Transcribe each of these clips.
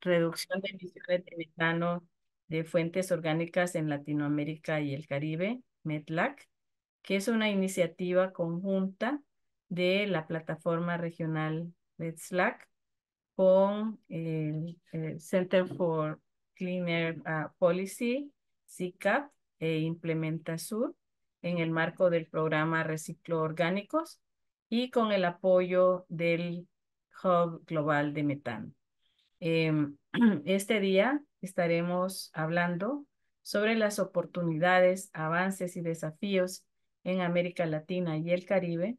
reducción de emisiones de metano de fuentes orgánicas en Latinoamérica y el Caribe, METLAC, que es una iniciativa conjunta de la plataforma regional METLAC con el Center for Clean Air Policy, CICAP, e Implementasur, en el marco del programa Reciclo Orgánicos y con el apoyo del Hub Global de Metano. Este día estaremos hablando sobre las oportunidades, avances y desafíos en América Latina y el Caribe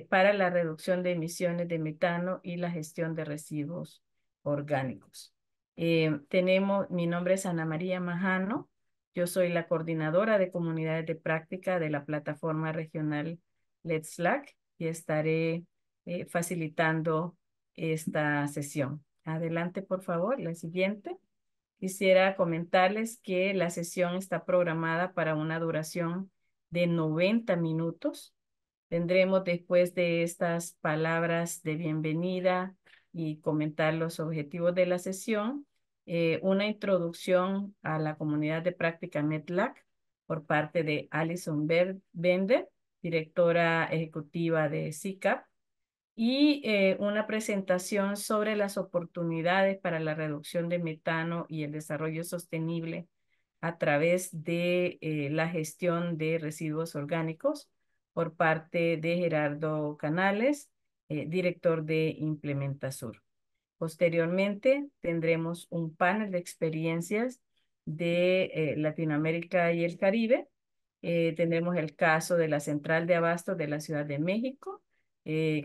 para la reducción de emisiones de metano y la gestión de residuos orgánicos. Mi nombre es Ana María Majano, yo soy la coordinadora de comunidades de práctica de la plataforma regional Let's Slack y estaré facilitando esta sesión. Adelante, por favor, la siguiente. Quisiera comentarles que la sesión está programada para una duración de 90 minutos. Tendremos después de estas palabras de bienvenida y comentar los objetivos de la sesión, una introducción a la comunidad de práctica METLAC por parte de Alison Bender, directora ejecutiva de CICAP, y una presentación sobre las oportunidades para la reducción de metano y el desarrollo sostenible a través de la gestión de residuos orgánicos por parte de Gerardo Canales, director de Implementasur. Posteriormente tendremos un panel de experiencias de Latinoamérica y el Caribe. Tendremos el caso de la Central de Abastos de la Ciudad de México.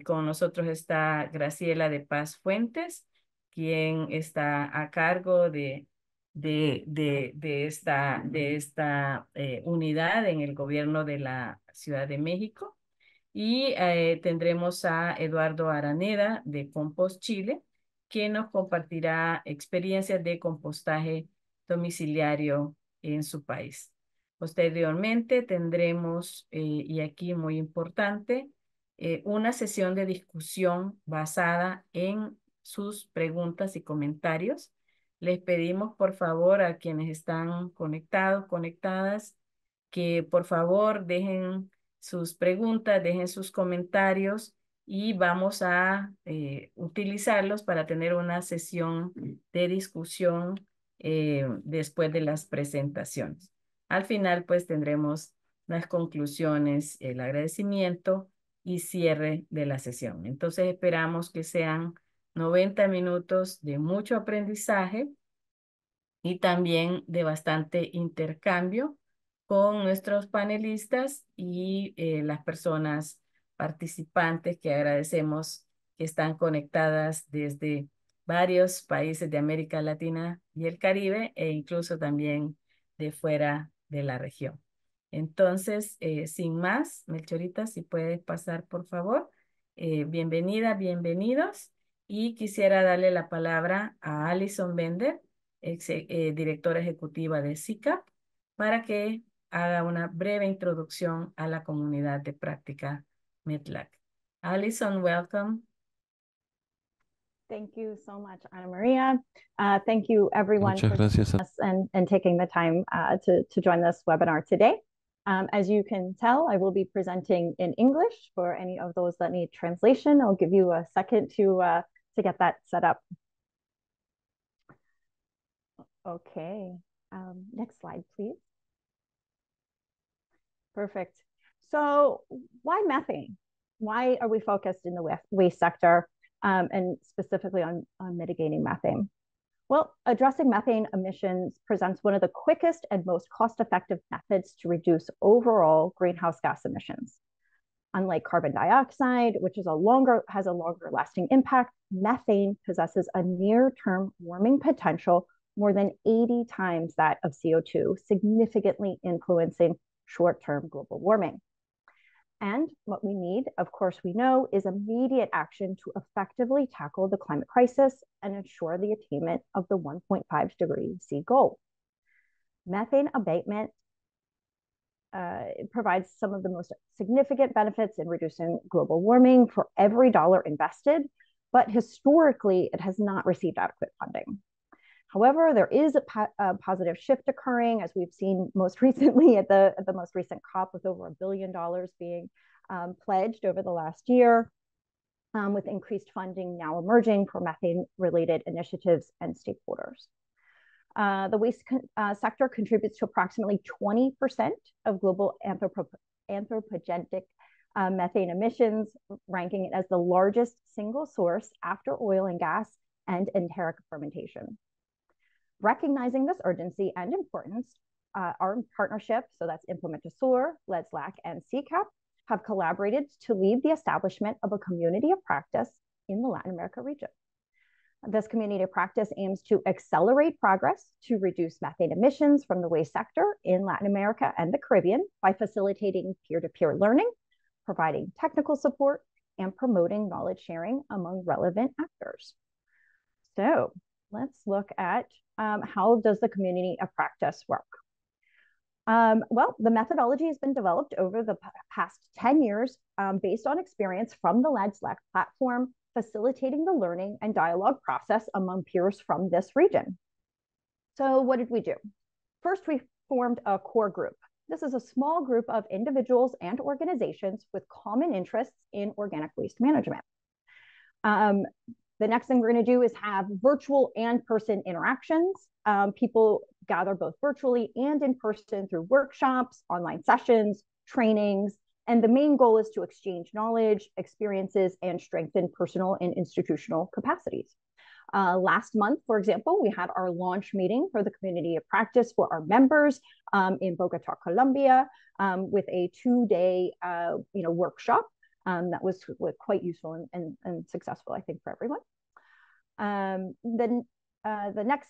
Con nosotros está Graciela de Paz Fuentes, quien está a cargo de esta unidad en el gobierno de la Ciudad de México. Y tendremos a Eduardo Araneda de Compost Chile, quien nos compartirá experiencias de compostaje domiciliario en su país. Posteriormente tendremos, y aquí muy importante, una sesión de discusión basada en sus preguntas y comentarios. Les pedimos por favor a quienes están conectados, conectadas, que por favor dejen sus preguntas, dejen sus comentarios y vamos a utilizarlos para tener una sesión de discusión después de las presentaciones. Al final, pues tendremos las conclusiones, el agradecimiento y cierre de la sesión. Entonces esperamos que sean 90 minutos de mucho aprendizaje y también de bastante intercambio con nuestros panelistas y las personas participantes que agradecemos que están conectadas desde varios países de América Latina y el Caribe e incluso también de fuera de la región. Entonces, sin más, Melchorita, si puedes pasar, por favor. Bienvenida, bienvenidos. Y quisiera darle la palabra a Alison Bender, directora ejecutiva de CICAP, para que haga una breve introducción a la comunidad de práctica METLAC. Alison, welcome. Thank you so much, Ana Maria. Thank you, everyone, Muchas for gracias. us and taking the time to join this webinar today. As you can tell, I will be presenting in English. For any of those that need translation, I'll give you a second to get that set up. Okay, next slide, please. Perfect. So why methane? Why are we focused in the waste sector and specifically on mitigating methane? Well, addressing methane emissions presents one of the quickest and most cost-effective methods to reduce overall greenhouse gas emissions. Unlike carbon dioxide, which has a longer lasting impact, methane possesses a near-term warming potential more than 80 times that of CO2, significantly influencing short-term global warming. And what we need, of course, we know, is immediate action to effectively tackle the climate crisis and ensure the attainment of the 1.5 degree C goal. Methane abatement provides some of the most significant benefits in reducing global warming for every dollar invested, but historically, it has not received adequate funding. However, there is a positive shift occurring, as we've seen most recently at the most recent COP, with over $1 billion being pledged over the last year, with increased funding now emerging for methane-related initiatives and stakeholders. The waste sector contributes to approximately 20% of global anthropogenic methane emissions, ranking it as the largest single source after oil and gas and enteric fermentation. Recognizing this urgency and importance, our partnership, so that's Implementa Sur, LEDSLAC, and CCAP, have collaborated to lead the establishment of a community of practice in the Latin America region. This community of practice aims to accelerate progress to reduce methane emissions from the waste sector in Latin America and the Caribbean by facilitating peer-to-peer learning, providing technical support, and promoting knowledge sharing among relevant actors. So let's look at how does the community of practice work? Well, the methodology has been developed over the past 10 years based on experience from the LEDSLAC platform, facilitating the learning and dialogue process among peers from this region. So what did we do? First, we formed a core group. This is a small group of individuals and organizations with common interests in organic waste management. The next thing we're going to do is have virtual and person interactions. People gather both virtually and in person through workshops, online sessions, trainings, and the main goal is to exchange knowledge, experiences, and strengthen personal and institutional capacities. Last month, for example, we had our launch meeting for the community of practice for our members in Bogota, Colombia, with a 2-day workshop. That was quite useful and successful, I think, for everyone. Then the next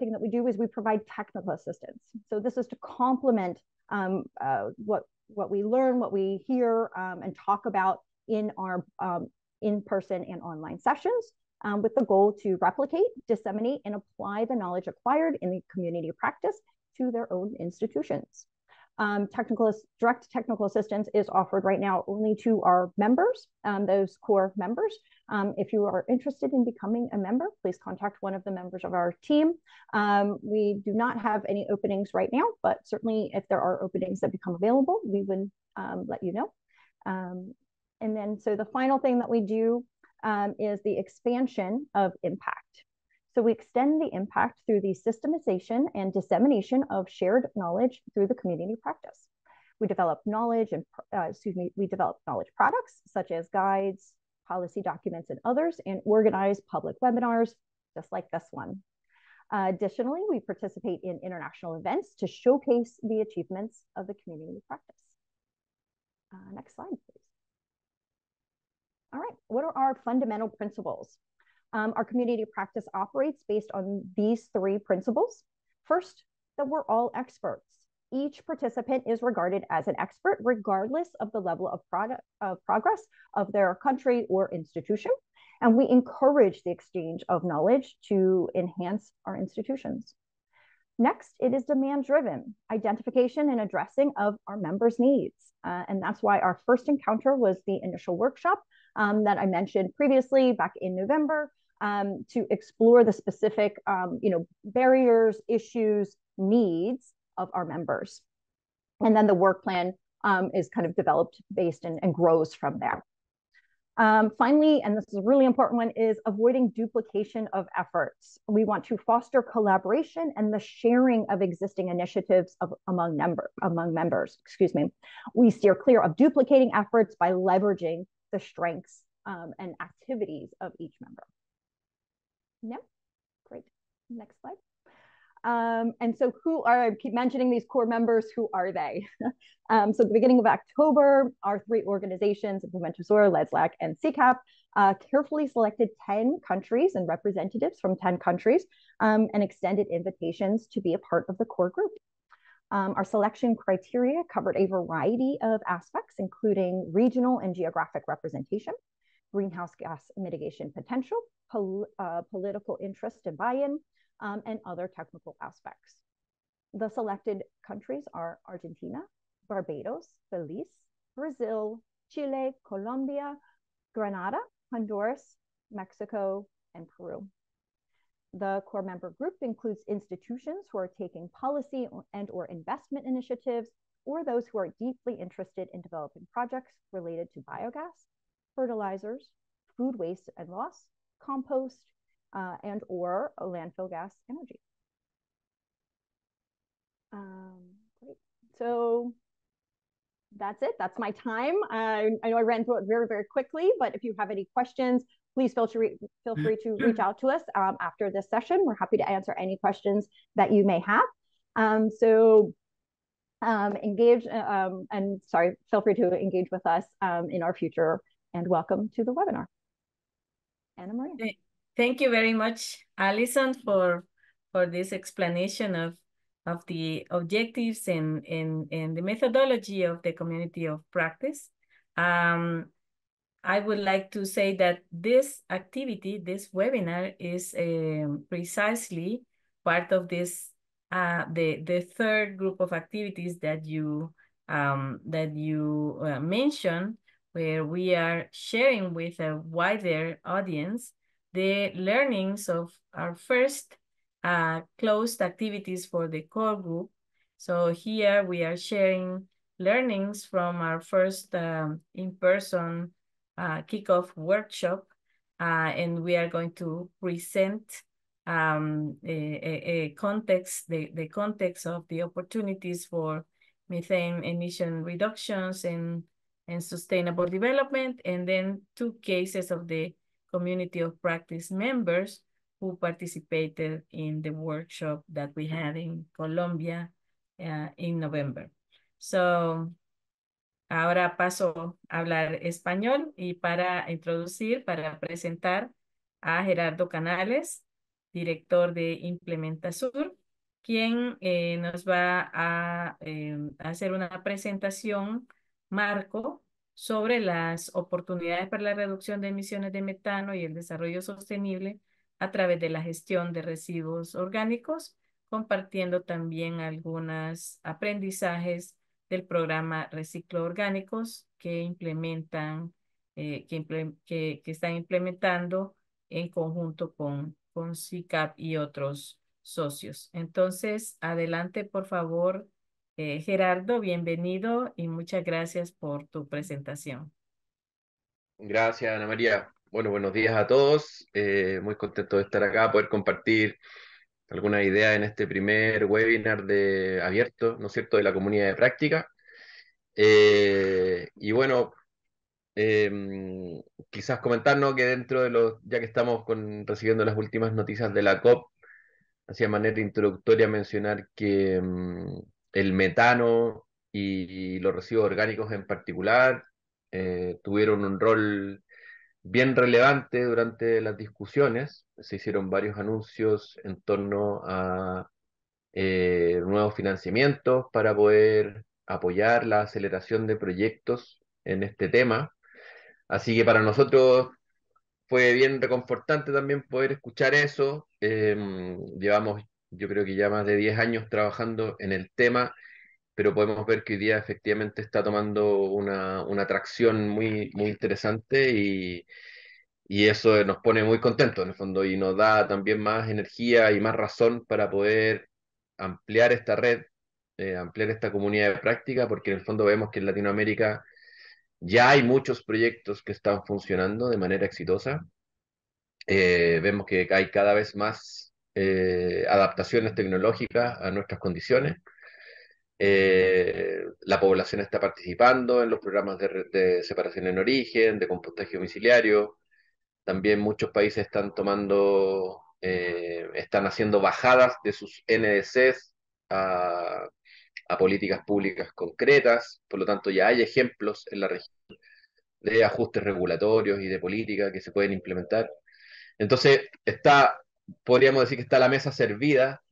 thing that we do is we provide technical assistance. So this is to complement what we learn, what we hear, and talk about in our in-person and online sessions, with the goal to replicate, disseminate, and apply the knowledge acquired in the community of practice to their own institutions. Direct technical assistance is offered right now only to our members, those core members. If you are interested in becoming a member, please contact one of the members of our team. We do not have any openings right now, but certainly if there are openings that become available, we would let you know. And then, so the final thing that we do is the expansion of impact. So we extend the impact through the systemization and dissemination of shared knowledge through the community practice. We develop knowledge we develop knowledge products such as guides, policy documents, and others, and organize public webinars, just like this one. Additionally, we participate in international events to showcase the achievements of the community practice. Next slide, please. All right, what are our fundamental principles? Our community practice operates based on these 3 principles. First, that we're all experts. Each participant is regarded as an expert, regardless of the level of progress of their country or institution. And we encourage the exchange of knowledge to enhance our institutions. Next, it is demand-driven, identification and addressing of our members' needs. And that's why our first encounter was the initial workshop that I mentioned previously back in November, to explore the specific barriers, issues, needs of our members. And then the work plan is kind of developed based and grows from there. Finally, and this is a really important one, is avoiding duplication of efforts. We want to foster collaboration and the sharing of existing initiatives among members. We steer clear of duplicating efforts by leveraging the strengths and activities of each member. No, great. Next slide. And so I keep mentioning these core members, who are they? So at the beginning of October, our 3 organizations, Implementa Sur, LEDSLAC, and CCAP, carefully selected 10 countries and representatives from 10 countries and extended invitations to be a part of the core group. Our selection criteria covered a variety of aspects, including regional and geographic representation, greenhouse gas mitigation potential, political interest and buy-in, and other technical aspects. The selected countries are Argentina, Barbados, Belize, Brazil, Chile, Colombia, Grenada, Honduras, Mexico, and Peru. The core member group includes institutions who are taking policy and or investment initiatives, or those who are deeply interested in developing projects related to biogas, fertilizers, food waste and loss, compost, and or landfill gas energy. Great. So that's it. That's my time. I know I ran through it very, very quickly, but if you have any questions, please feel free to reach out to us after this session. We're happy to answer any questions that you may have. Engage and sorry, feel free to engage with us in our future, and welcome to the webinar. Anna Maria. Thank you very much, Alison, for this explanation of the objectives and the methodology of the community of practice. I would like to say that this activity, this webinar, is precisely part of this the third group of activities that you mentioned, where we are sharing with a wider audience the learnings of our first closed activities for the core group. So here we are sharing learnings from our first in-person kickoff workshop, and we are going to present a context, the context of the opportunities for methane emission reductions and sustainable development, and then 2 cases of the community of practice members who participated in the workshop that we had in Colombia in November. So ahora paso a hablar español y para presentar a Gerardo Canales, director de Implementasur, quien nos va a hacer una presentación marco sobre las oportunidades para la reducción de emisiones de metano y el desarrollo sostenible a través de la gestión de residuos orgánicos, compartiendo también algunos aprendizajes del programa Reciclo Orgánicos que implementan, que están implementando en conjunto con SICAP y otros socios. Entonces, adelante, por favor, Gerardo, bienvenido y muchas gracias por tu presentación. Gracias, Ana María. Bueno, buenos días a todos. Muy contento de estar acá, poder compartir algunas ideas en este primer webinar abierto, ¿no es cierto?, de la comunidad de práctica. Y bueno, quizás comentarnos que dentro de ya que estamos recibiendo las últimas noticias de la COP, hacía manera introductoria mencionar que el metano y los residuos orgánicos en particular tuvieron un rol bien relevante durante las discusiones. Se hicieron varios anuncios en torno a nuevos financiamientos para poder apoyar la aceleración de proyectos en este tema. Así que para nosotros fue bien reconfortante también poder escuchar eso. Llevamos, yo creo que ya más de 10 años trabajando en el tema, pero podemos ver que hoy día efectivamente está tomando una tracción muy, muy interesante y eso nos pone muy contentos en el fondo y nos da también más energía y más razón para poder ampliar esta red, ampliar esta comunidad de práctica, porque en el fondo vemos que en Latinoamérica ya hay muchos proyectos que están funcionando de manera exitosa. Vemos que hay cada vez más adaptaciones tecnológicas a nuestras condiciones. La población está participando en los programas de separación en origen, de compostaje domiciliario. También muchos países están haciendo bajadas de sus NDCs a políticas públicas concretas. Por lo tanto, ya hay ejemplos en la región de ajustes regulatorios y de política que se pueden implementar. Entonces, podríamos decir que está la mesa servida,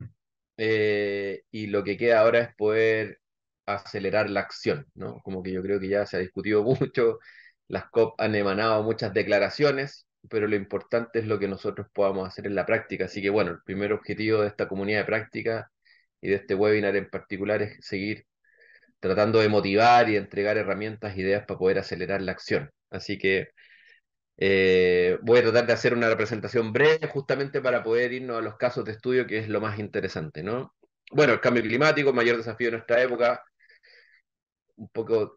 y lo que queda ahora es poder acelerar la acción, ¿no? Como que yo creo que ya se ha discutido mucho, las COP han emanado muchas declaraciones, pero lo importante es lo que nosotros podamos hacer en la práctica. Así que bueno, el primer objetivo de esta comunidad de práctica y de este webinar en particular es seguir tratando de motivar y entregar herramientas, ideas para poder acelerar la acción. Así que Voy a tratar de hacer una representación breve justamente para poder irnos a los casos de estudio, que es lo más interesante, ¿no? Bueno, el cambio climático, mayor desafío de nuestra época, un poco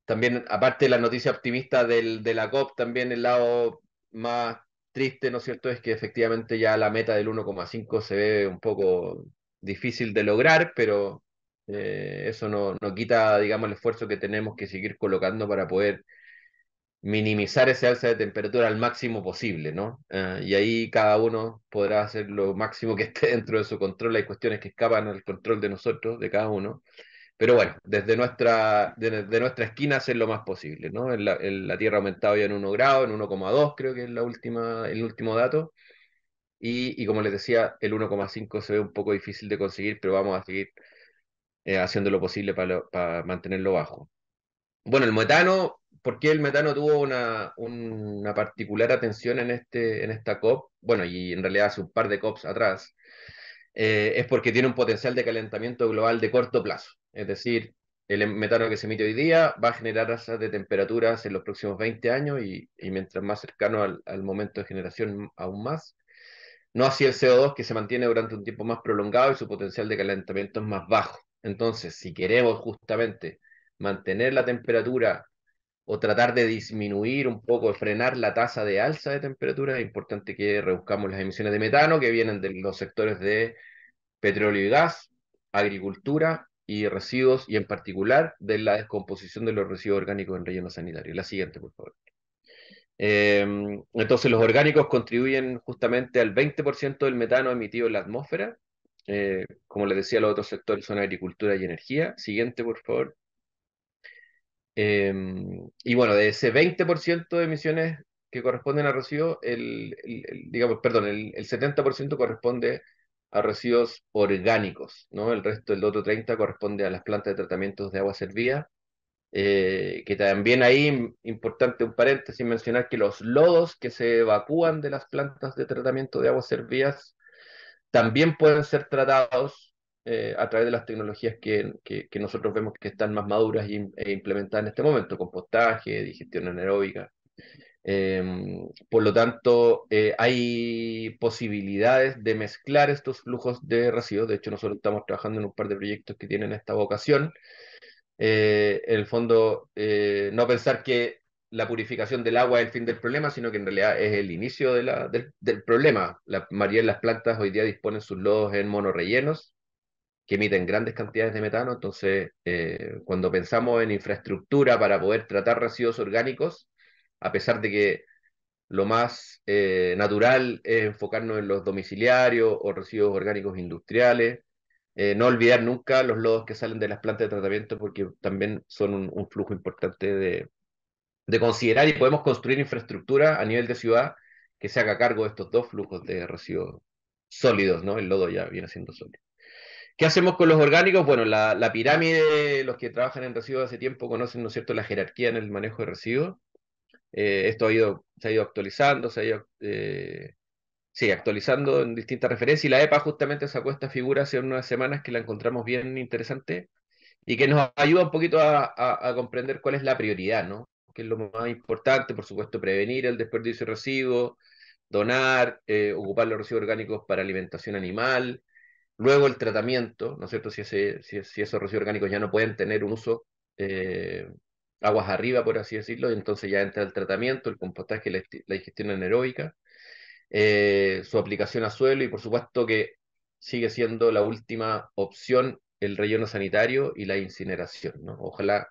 también, aparte de la noticia optimista de la COP, también el lado más triste, ¿no es cierto?, es que efectivamente ya la meta del 1,5 se ve un poco difícil de lograr, pero eso no quita, digamos, el esfuerzo que tenemos que seguir colocando para poder minimizar ese alza de temperatura al máximo posible, ¿no? Y ahí cada uno podrá hacer lo máximo que esté dentro de su control. Hay cuestiones que escapan al control de nosotros, de cada uno. Pero bueno, de nuestra esquina hacer lo más posible, ¿no? La Tierra ha aumentado ya en 1 grado, en 1,2 creo que es el último dato. Y como les decía, el 1,5 se ve un poco difícil de conseguir, pero vamos a seguir haciendo lo posible para mantenerlo bajo. Bueno, el metano, ¿por qué el metano tuvo una particular atención en esta COP? Bueno, y en realidad hace un par de COPs atrás, es porque tiene un potencial de calentamiento global de corto plazo. Es decir, el metano que se emite hoy día va a generar alzas de temperaturas en los próximos 20 años y mientras más cercano al momento de generación, aún más. No así el CO2 que se mantiene durante un tiempo más prolongado y su potencial de calentamiento es más bajo. Entonces, si queremos justamente mantener la temperatura o tratar de disminuir un poco, frenar la tasa de alza de temperatura, es importante que reduzcamos las emisiones de metano que vienen de los sectores de petróleo y gas, agricultura y residuos, y en particular de la descomposición de los residuos orgánicos en relleno sanitario. La siguiente, por favor. Entonces, los orgánicos contribuyen justamente al 20% del metano emitido en la atmósfera. Como les decía, los otros sectores son agricultura y energía. Siguiente, por favor. Y bueno, de ese 20% de emisiones que corresponden a residuos, digamos, perdón, el 70% corresponde a residuos orgánicos, ¿no? El resto, el otro 30% corresponde a las plantas de tratamientos de agua servida, que también ahí, importante un paréntesis, mencionar que los lodos que se evacúan de las plantas de tratamiento de aguas servidas también pueden ser tratados a través de las tecnologías que nosotros vemos que están más maduras e implementadas en este momento, compostaje, digestión anaeróbica. Por lo tanto, hay posibilidades de mezclar estos flujos de residuos. De hecho, nosotros estamos trabajando en un par de proyectos que tienen esta vocación. En el fondo, no pensar que la purificación del agua es el fin del problema, sino que en realidad es el inicio del problema. La mayoría de las plantas hoy día disponen sus lodos en monorrellenos que emiten grandes cantidades de metano. Entonces, cuando pensamos en infraestructura para poder tratar residuos orgánicos, a pesar de que lo más natural es enfocarnos en los domiciliarios o residuos orgánicos industriales, no olvidar nunca los lodos que salen de las plantas de tratamiento porque también son un flujo importante de considerar, y podemos construir infraestructura a nivel de ciudad que se haga cargo de estos dos flujos de residuos sólidos, ¿no? El lodo ya viene siendo sólido. ¿Qué hacemos con los orgánicos? Bueno, la pirámide, los que trabajan en residuos hace tiempo conocen, ¿no es cierto?, la jerarquía en el manejo de residuos. Esto se ha ido actualizando, sí, actualizando en distintas referencias, y la EPA justamente sacó esta figura hace unas semanas que la encontramos bien interesante y que nos ayuda un poquito a comprender cuál es la prioridad, ¿no? Que es lo más importante, por supuesto, prevenir el desperdicio de residuos, donar, ocupar los residuos orgánicos para alimentación animal, luego el tratamiento, ¿no es cierto? Si esos residuos orgánicos ya no pueden tener un uso, eh, aguas arriba, por así decirlo, y entonces ya entra el tratamiento, el compostaje, la digestión anaeróbica, su aplicación a suelo, y por supuesto que sigue siendo la última opción el relleno sanitario y la incineración, ¿no? Ojalá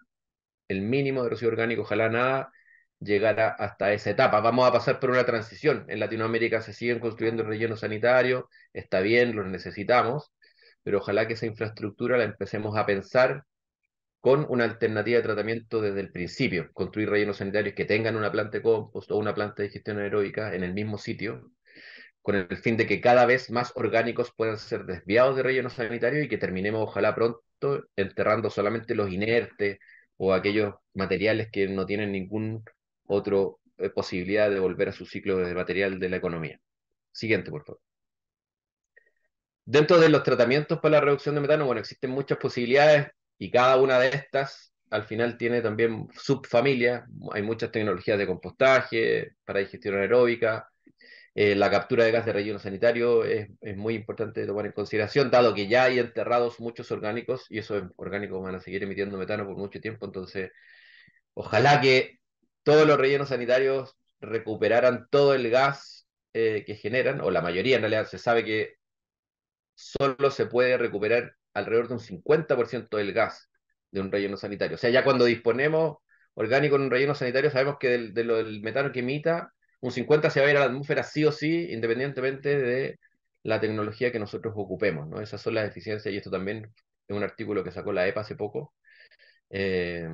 el mínimo de residuo orgánico, ojalá nada llegara hasta esa etapa. Vamos a pasar por una transición. En Latinoamérica se siguen construyendo el relleno sanitario, está bien, los necesitamos, pero ojalá que esa infraestructura la empecemos a pensar con una alternativa de tratamiento desde el principio, construir rellenos sanitarios que tengan una planta de compost o una planta de digestión aeróbica en el mismo sitio, con el fin de que cada vez más orgánicos puedan ser desviados de relleno sanitario y que terminemos, ojalá pronto, enterrando solamente los inertes o aquellos materiales que no tienen ningún otro posibilidad de volver a su ciclo de material de la economía. Siguiente, por favor. Dentro de los tratamientos para la reducción de metano, bueno, existen muchas posibilidades y cada una de estas al final tiene también subfamilias. Hay muchas tecnologías de compostaje para digestión anaeróbica. La captura de gas de relleno sanitario es muy importante de tomar en consideración, dado que ya hay enterrados muchos orgánicos y esos orgánicos van a seguir emitiendo metano por mucho tiempo. Entonces, ojalá que todos los rellenos sanitarios recuperaran todo el gas que generan, o la mayoría en realidad. Se sabe que solo se puede recuperar alrededor de un 50% del gas de un relleno sanitario. O sea, ya cuando disponemos orgánico en un relleno sanitario, sabemos que del metano que emita, un 50 se va a ir a la atmósfera sí o sí, independientemente de la tecnología que nosotros ocupemos, ¿no? Esas son las eficiencias, y esto también es un artículo que sacó la EPA hace poco. Eh,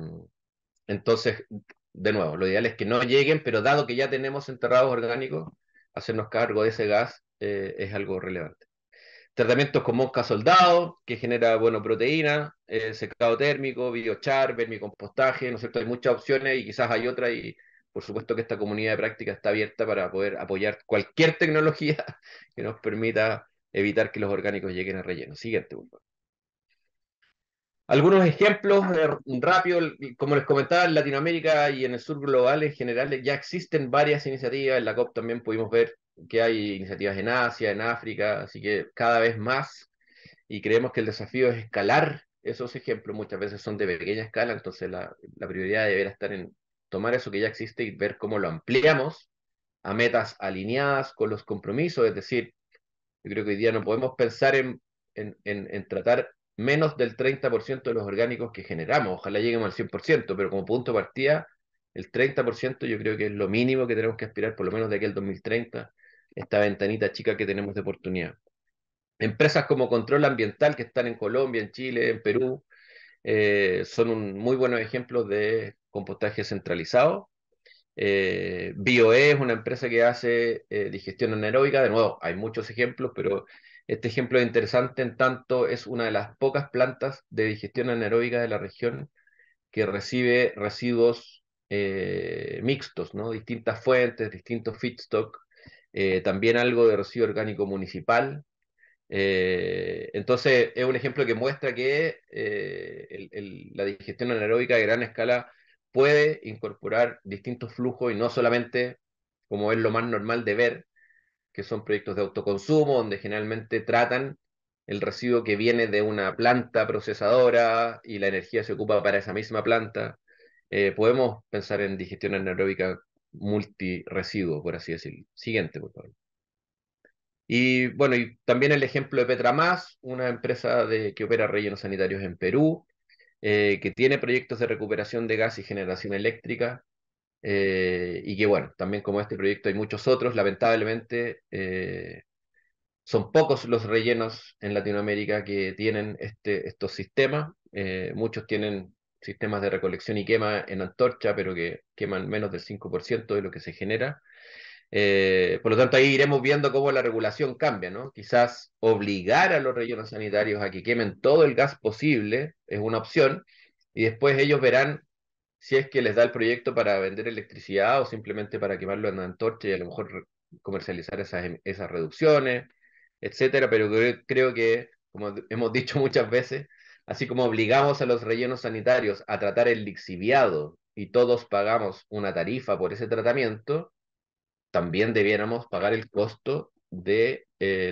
entonces, de nuevo, lo ideal es que no lleguen, pero dado que ya tenemos enterrados orgánicos, hacernos cargo de ese gas es algo relevante. Tratamientos con mosca soldado, que genera, bueno, proteína, secado térmico, biochar, vermicompostaje, ¿no es cierto? Hay muchas opciones y quizás hay otras, y por supuesto que esta comunidad de práctica está abierta para poder apoyar cualquier tecnología que nos permita evitar que los orgánicos lleguen a relleno. Siguiente, por favor. Algunos ejemplos rápidos, como les comentaba, en Latinoamérica y en el sur global en general ya existen varias iniciativas. En la COP también pudimos ver que hay iniciativas en Asia, en África, así que cada vez más, y creemos que el desafío es escalar esos ejemplos. Muchas veces son de pequeña escala, entonces la prioridad deberá estar en tomar eso que ya existe y ver cómo lo ampliamos a metas alineadas con los compromisos. Es decir, yo creo que hoy día no podemos pensar en tratar menos del 30% de los orgánicos que generamos. Ojalá lleguemos al 100%, pero como punto de partida, el 30% yo creo que es lo mínimo que tenemos que aspirar, por lo menos de aquí al 2030, esta ventanita chica que tenemos de oportunidad. Empresas como Control Ambiental, que están en Colombia, en Chile, en Perú, son muy buenos ejemplos de compostaje centralizado. BioE es una empresa que hace digestión anaeróbica. De nuevo, hay muchos ejemplos, pero este ejemplo es interesante en tanto es una de las pocas plantas de digestión anaeróbica de la región que recibe residuos mixtos, ¿no? Distintas fuentes, distintos feedstock, también algo de residuo orgánico municipal. Entonces, es un ejemplo que muestra que la digestión anaeróbica de gran escala puede incorporar distintos flujos y no solamente, como es lo más normal de ver, que son proyectos de autoconsumo, donde generalmente tratan el residuo que viene de una planta procesadora y la energía se ocupa para esa misma planta. Podemos pensar en digestión anaeróbica multiresiduo, por así decirlo. Siguiente, por favor. Y bueno, y también el ejemplo de Petramas, una empresa que opera rellenos sanitarios en Perú, que tiene proyectos de recuperación de gas y generación eléctrica, y que bueno, también como este proyecto hay muchos otros. Lamentablemente son pocos los rellenos en Latinoamérica que tienen estos sistemas. Muchos tienen sistemas de recolección y quema en antorcha, pero que queman menos del 5% de lo que se genera. Por lo tanto, ahí iremos viendo cómo la regulación cambia, ¿no? Quizás obligar a los rellenos sanitarios a que quemen todo el gas posible es una opción, y después ellos verán si es que les da el proyecto para vender electricidad o simplemente para quemarlo en antorcha y a lo mejor comercializar esas reducciones, etcétera. Pero creo que, como hemos dicho muchas veces, así como obligamos a los rellenos sanitarios a tratar el lixiviado y todos pagamos una tarifa por ese tratamiento, también debiéramos pagar el costo del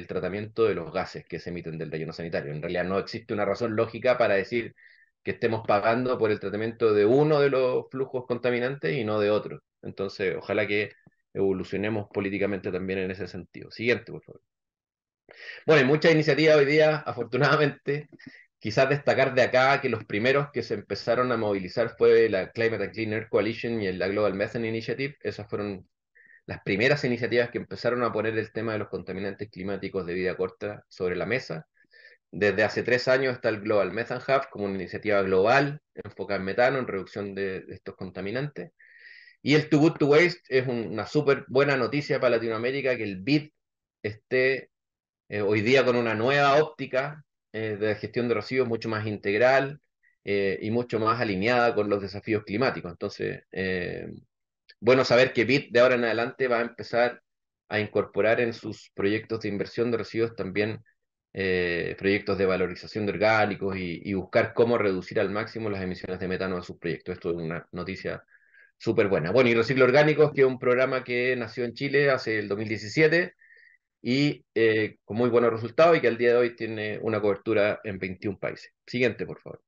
tratamiento de los gases que se emiten del relleno sanitario. En realidad no existe una razón lógica para decir que estemos pagando por el tratamiento de uno de los flujos contaminantes y no de otro. Entonces, ojalá que evolucionemos políticamente también en ese sentido. Siguiente, por favor. Bueno, hay muchas iniciativas hoy día, afortunadamente. Quizás destacar de acá que los primeros que se empezaron a movilizar fue la Climate and Clean Air Coalition y la Global Methane Initiative. Esas fueron las primeras iniciativas que empezaron a poner el tema de los contaminantes climáticos de vida corta sobre la mesa. Desde hace 3 años está el Global Methane Hub como una iniciativa global enfocada en metano, en reducción de estos contaminantes. Y el Too Good to Waste es una súper buena noticia para Latinoamérica que el BID esté hoy día con una nueva óptica de gestión de residuos mucho más integral y mucho más alineada con los desafíos climáticos. Entonces, bueno saber que BIT de ahora en adelante va a empezar a incorporar en sus proyectos de inversión de residuos también proyectos de valorización de orgánicos y buscar cómo reducir al máximo las emisiones de metano de sus proyectos. Esto es una noticia súper buena. Bueno, y Reciclo Orgánicos, que es un programa que nació en Chile hace el 2017 y con muy buenos resultados y que al día de hoy tiene una cobertura en 21 países. Siguiente, por favor.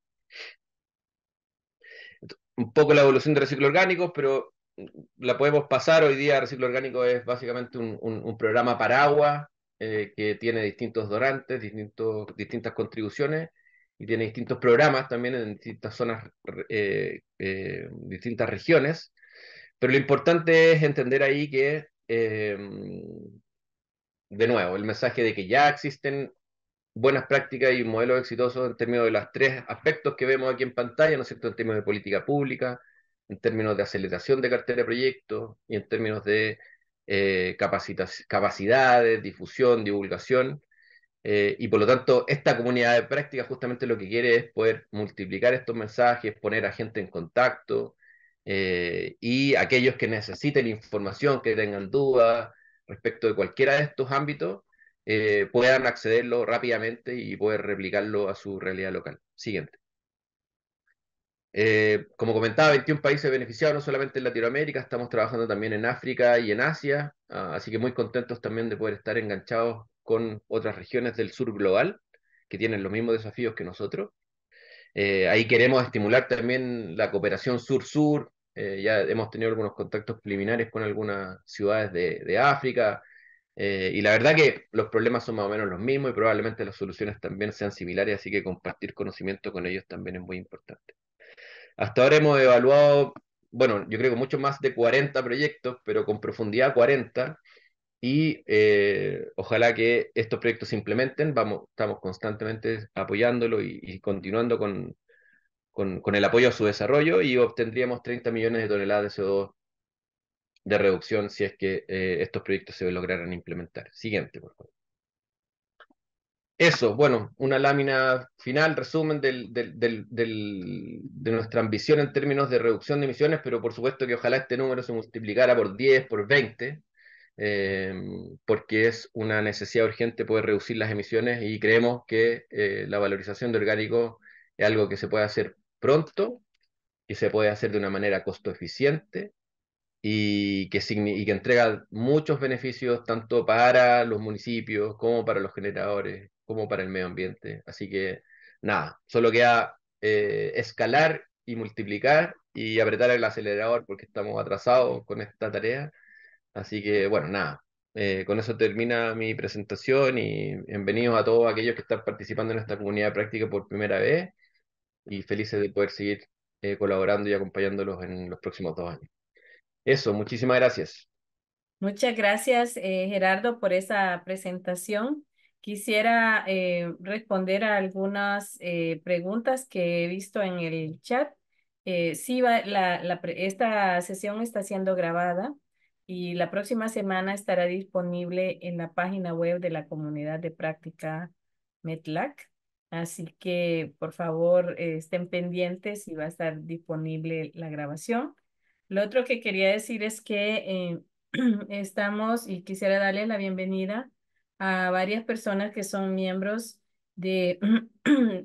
Un poco la evolución de Reciclo Orgánicos, pero la podemos pasar. Hoy día Reciclo Orgánico es básicamente un programa paraguas que tiene distintos donantes, distintas contribuciones y tiene distintos programas también en distintas zonas, distintas regiones. Pero lo importante es entender ahí que, de nuevo, el mensaje de que ya existen buenas prácticas y modelos exitosos en términos de los tres aspectos que vemos aquí en pantalla, ¿no es cierto? En términos de política pública, en términos de aceleración de cartera de proyectos y en términos de capacidades, difusión, divulgación. Y por lo tanto, esta comunidad de práctica justamente lo que quiere es poder multiplicar estos mensajes, poner a gente en contacto y aquellos que necesiten información, que tengan dudas respecto de cualquiera de estos ámbitos, puedan accederlo rápidamente y poder replicarlo a su realidad local. Siguiente. Como comentaba, 21 países beneficiados, no solamente en Latinoamérica, estamos trabajando también en África y en Asia, así que muy contentos también de poder estar enganchados con otras regiones del sur global que tienen los mismos desafíos que nosotros. Ahí queremos estimular también la cooperación sur-sur, ya hemos tenido algunos contactos preliminares con algunas ciudades de África, y la verdad que los problemas son más o menos los mismos y probablemente las soluciones también sean similares, así que compartir conocimiento con ellos también es muy importante. Hasta ahora hemos evaluado, bueno, yo creo que mucho más de 40 proyectos, pero con profundidad 40, y ojalá que estos proyectos se implementen. Estamos constantemente apoyándolo y continuando con el apoyo a su desarrollo y obtendríamos 30 millones de toneladas de CO2 de reducción si es que estos proyectos se lograran implementar. Siguiente, por favor. Eso, bueno, una lámina final, resumen de nuestra ambición en términos de reducción de emisiones, pero por supuesto que ojalá este número se multiplicara por 10, por 20, eh, porque es una necesidad urgente poder reducir las emisiones y creemos que la valorización de orgánicos es algo que se puede hacer pronto y se puede hacer de una manera costo eficiente y que entrega muchos beneficios tanto para los municipios como para los generadores, como para el medio ambiente. Así que nada, solo queda escalar y multiplicar y apretar el acelerador porque estamos atrasados con esta tarea. Así que bueno, nada. Con eso termina mi presentación y bienvenidos a todos aquellos que están participando en esta comunidad de práctica por primera vez y felices de poder seguir colaborando y acompañándolos en los próximos 2 años. Eso, muchísimas gracias. Muchas gracias, Gerardo, por esa presentación. Quisiera responder a algunas preguntas que he visto en el chat. Sí, esta sesión está siendo grabada y la próxima semana estará disponible en la página web de la comunidad de práctica METLAC. Así que, por favor, estén pendientes y va a estar disponible la grabación. Lo otro que quería decir es que estamos y quisiera darle la bienvenida a varias personas que son miembros de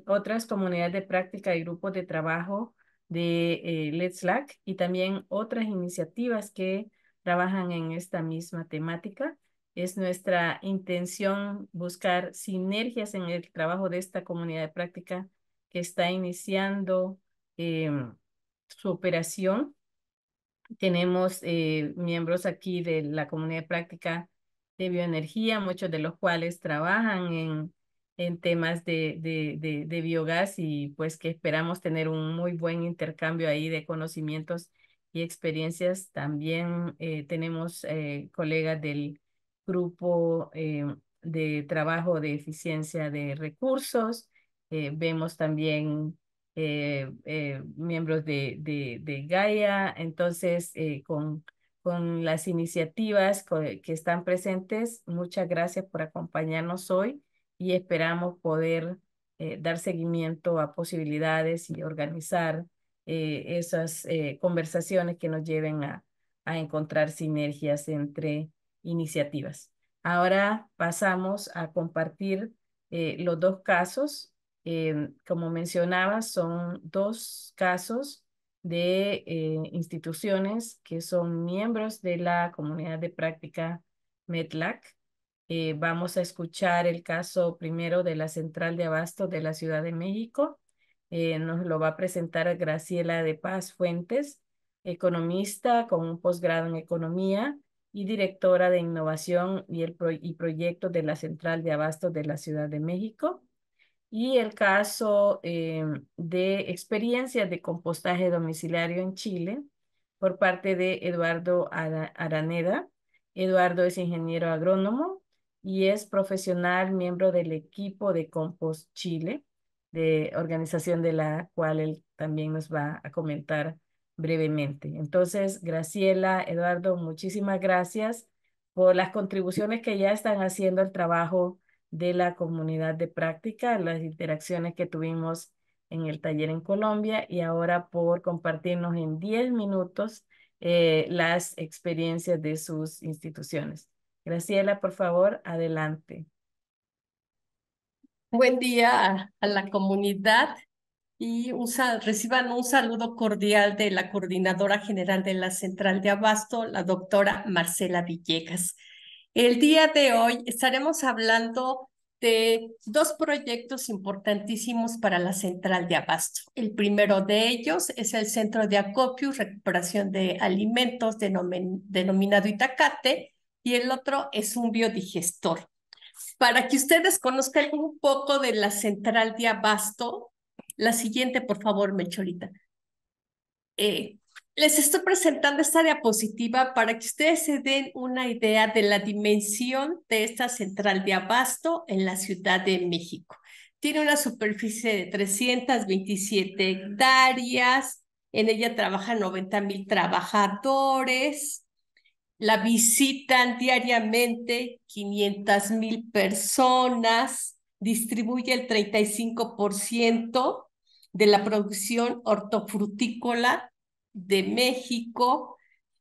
otras comunidades de práctica y grupos de trabajo de Let's Slack y también otras iniciativas que trabajan en esta misma temática. Es nuestra intención buscar sinergias en el trabajo de esta comunidad de práctica que está iniciando su operación. Tenemos miembros aquí de la comunidad de práctica de bioenergía, muchos de los cuales trabajan en temas de biogás y pues que esperamos tener un muy buen intercambio ahí de conocimientos y experiencias. También tenemos colegas del grupo de trabajo de eficiencia de recursos. Vemos también miembros de Gaia. Entonces, con las iniciativas que están presentes, muchas gracias por acompañarnos hoy y esperamos poder dar seguimiento a posibilidades y organizar esas conversaciones que nos lleven a encontrar sinergias entre iniciativas. Ahora pasamos a compartir Los dos casos, como mencionaba, son dos casos de instituciones que son miembros de la comunidad de práctica METLAC. Vamos a escuchar el caso primero de la Central de Abasto de la Ciudad de México. Nos lo va a presentar Graciela de Paz Fuentes, economista con un posgrado en economía y directora de innovación y proyectos de la Central de Abasto de la Ciudad de México. Y el caso de experiencias de compostaje domiciliario en Chile por parte de Eduardo Araneda. Eduardo es ingeniero agrónomo y es profesional, miembro del equipo de Compost Chile, de organización de la cual él también nos va a comentar brevemente. Entonces, Graciela, Eduardo, muchísimas gracias por las contribuciones que ya están haciendo al trabajo de la comunidad de práctica, las interacciones que tuvimos en el taller en Colombia y ahora por compartirnos en 10 minutos las experiencias de sus instituciones. Graciela, por favor, adelante. Buen día a la comunidad y reciban un saludo cordial de la coordinadora general de la Central de Abasto, la doctora Marcela Villegas. El día de hoy estaremos hablando de dos proyectos importantísimos para la Central de Abasto. El primero de ellos es el Centro de Acopio y Recuperación de Alimentos denominado Itacate, y el otro es un biodigestor. Para que ustedes conozcan un poco de la Central de Abasto, la siguiente, por favor, Mecholita. Les estoy presentando esta diapositiva para que ustedes se den una idea de la dimensión de esta Central de Abasto en la Ciudad de México. Tiene una superficie de 327 hectáreas, en ella trabajan 90,000 trabajadores. La visitan diariamente 500,000 personas, distribuye el 35% de la producción hortofrutícola de México,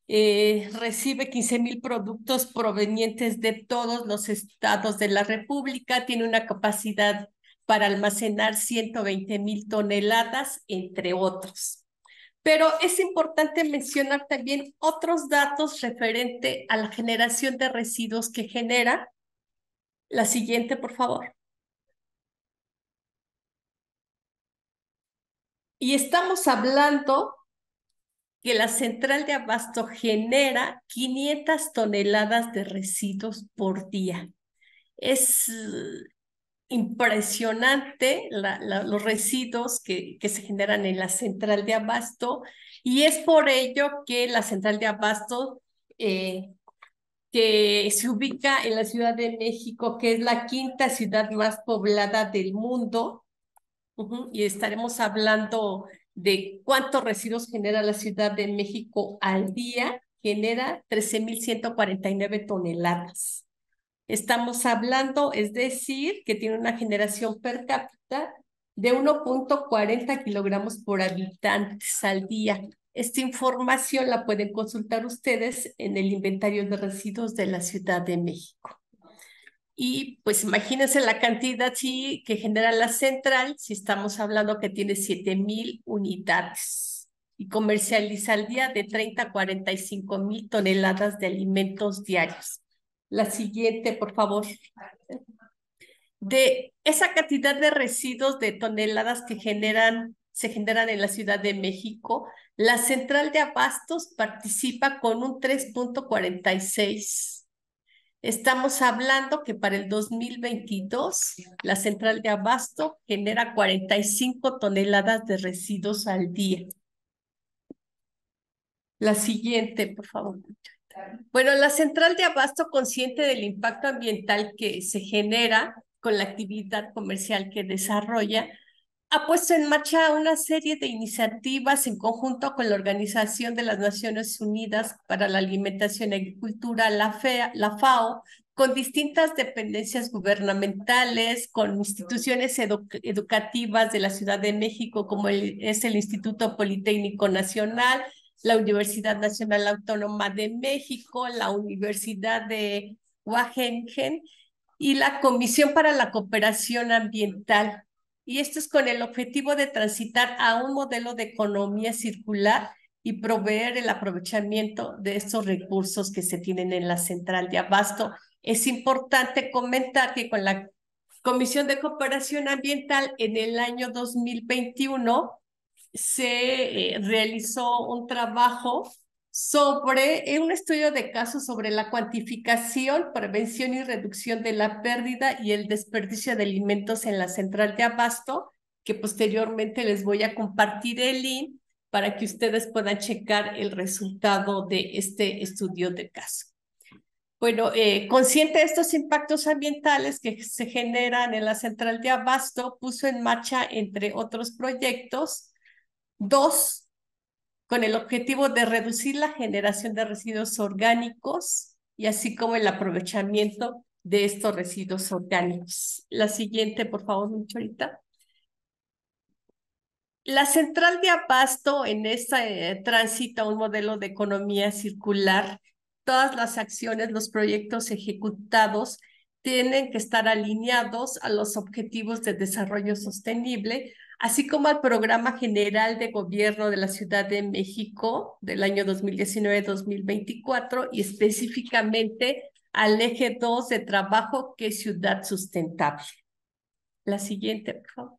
recibe 15,000 productos provenientes de todos los estados de la República, tiene una capacidad para almacenar 120,000 toneladas, entre otros. Pero es importante mencionar también otros datos referente a la generación de residuos que genera. La siguiente, por favor. Y estamos hablando que la Central de Abasto genera 500 toneladas de residuos por día. Es impresionante los residuos que se generan en la Central de Abasto, y es por ello que la Central de Abasto, que se ubica en la Ciudad de México, que es la quinta ciudad más poblada del mundo, y estaremos hablando de cuántos residuos genera la Ciudad de México al día. Genera 13,149 toneladas. Estamos hablando, es decir, que tiene una generación per cápita de 1,40 kilogramos por habitantes al día. Esta información la pueden consultar ustedes en el inventario de residuos de la Ciudad de México. Y pues imagínense la cantidad que genera la central, si estamos hablando que tiene 7,000 unidades y comercializa al día de 30 a 45,000 toneladas de alimentos diarios. La siguiente, por favor. De esa cantidad de residuos de toneladas que se generan en la Ciudad de México, la Central de Abastos participa con un 3,46. Estamos hablando que para el 2022, la Central de Abasto genera 45 toneladas de residuos al día. La siguiente, por favor. Bueno, la Central de Abasto, consciente del impacto ambiental que se genera con la actividad comercial que desarrolla, ha puesto en marcha una serie de iniciativas en conjunto con la Organización de las Naciones Unidas para la Alimentación y Agricultura, la FAO, con distintas dependencias gubernamentales, con instituciones educativas de la Ciudad de México, como es el Instituto Politécnico Nacional, la Universidad Nacional Autónoma de México, la Universidad de Wageningen y la Comisión para la Cooperación Ambiental. Y esto es con el objetivo de transitar a un modelo de economía circular y proveer el aprovechamiento de estos recursos que se tienen en la central de abasto. Es importante comentar que con la Comisión de Cooperación Ambiental en el año 2021 se realizó un trabajo sobre un estudio de casos sobre la cuantificación, prevención y reducción de la pérdida y el desperdicio de alimentos en la central de abasto, que posteriormente les voy a compartir el link para que ustedes puedan checar el resultado de este estudio de caso. Bueno, consciente de estos impactos ambientales que se generan en la central de abasto, puso en marcha, entre otros proyectos, 2 con el objetivo de reducir la generación de residuos orgánicos y así como el aprovechamiento de estos residuos orgánicos. La siguiente, por favor, Micholita. La central de abasto en esta transita un modelo de economía circular. Todas las acciones, los proyectos ejecutados tienen que estar alineados a los objetivos de desarrollo sostenible, así como al Programa General de Gobierno de la Ciudad de México del año 2019-2024 y específicamente al eje 2 de trabajo, que es Ciudad Sustentable. La siguiente, por favor.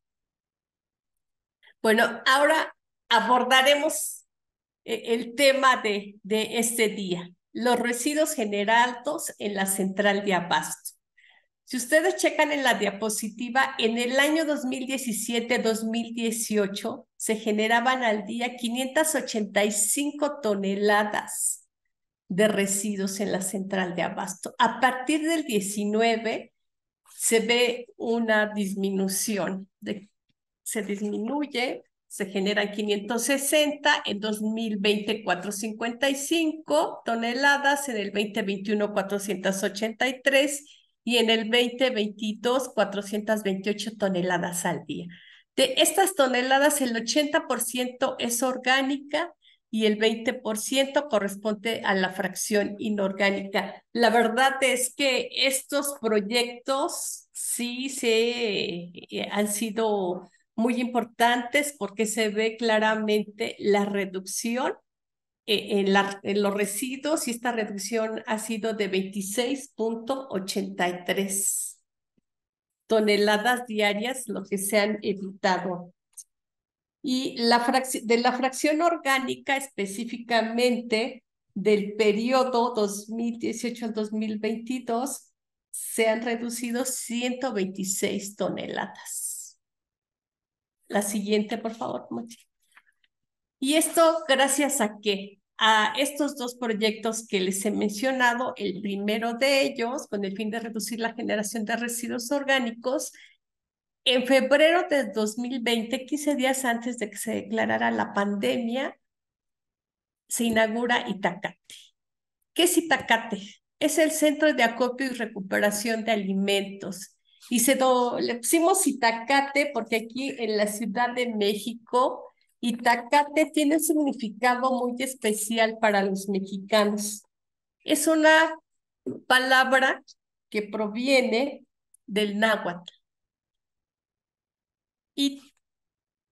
Bueno, ahora abordaremos el tema de este día, los residuos generados en la central de abasto. Si ustedes checan en la diapositiva, en el año 2017-2018 se generaban al día 585 toneladas de residuos en la central de abasto. A partir del 19 se ve una disminución, se disminuye, se generan 560, en 2020 455 toneladas, en el 2021 483 y en el 2022 428 toneladas al día. De estas toneladas, el 80% es orgánica y el 20% corresponde a la fracción inorgánica. La verdad es que estos proyectos sí han sido muy importantes porque se ve claramente la reducción en los residuos y esta reducción ha sido de 26.83 toneladas diarias, lo que se han evitado. Y de la fracción orgánica específicamente del periodo 2018 al 2022 se han reducido 126 toneladas. La siguiente, por favor, Mochi. Y esto gracias a qué? A estos dos proyectos que les he mencionado, el primero de ellos, con el fin de reducir la generación de residuos orgánicos, en febrero de 2020, 15 días antes de que se declarara la pandemia, se inaugura Itacate. ¿Qué es Itacate? Es el Centro de Acopio y Recuperación de Alimentos. Y le pusimos Itacate porque aquí en la Ciudad de México, Itacate tiene un significado muy especial para los mexicanos. Es una palabra que proviene del náhuatl. Y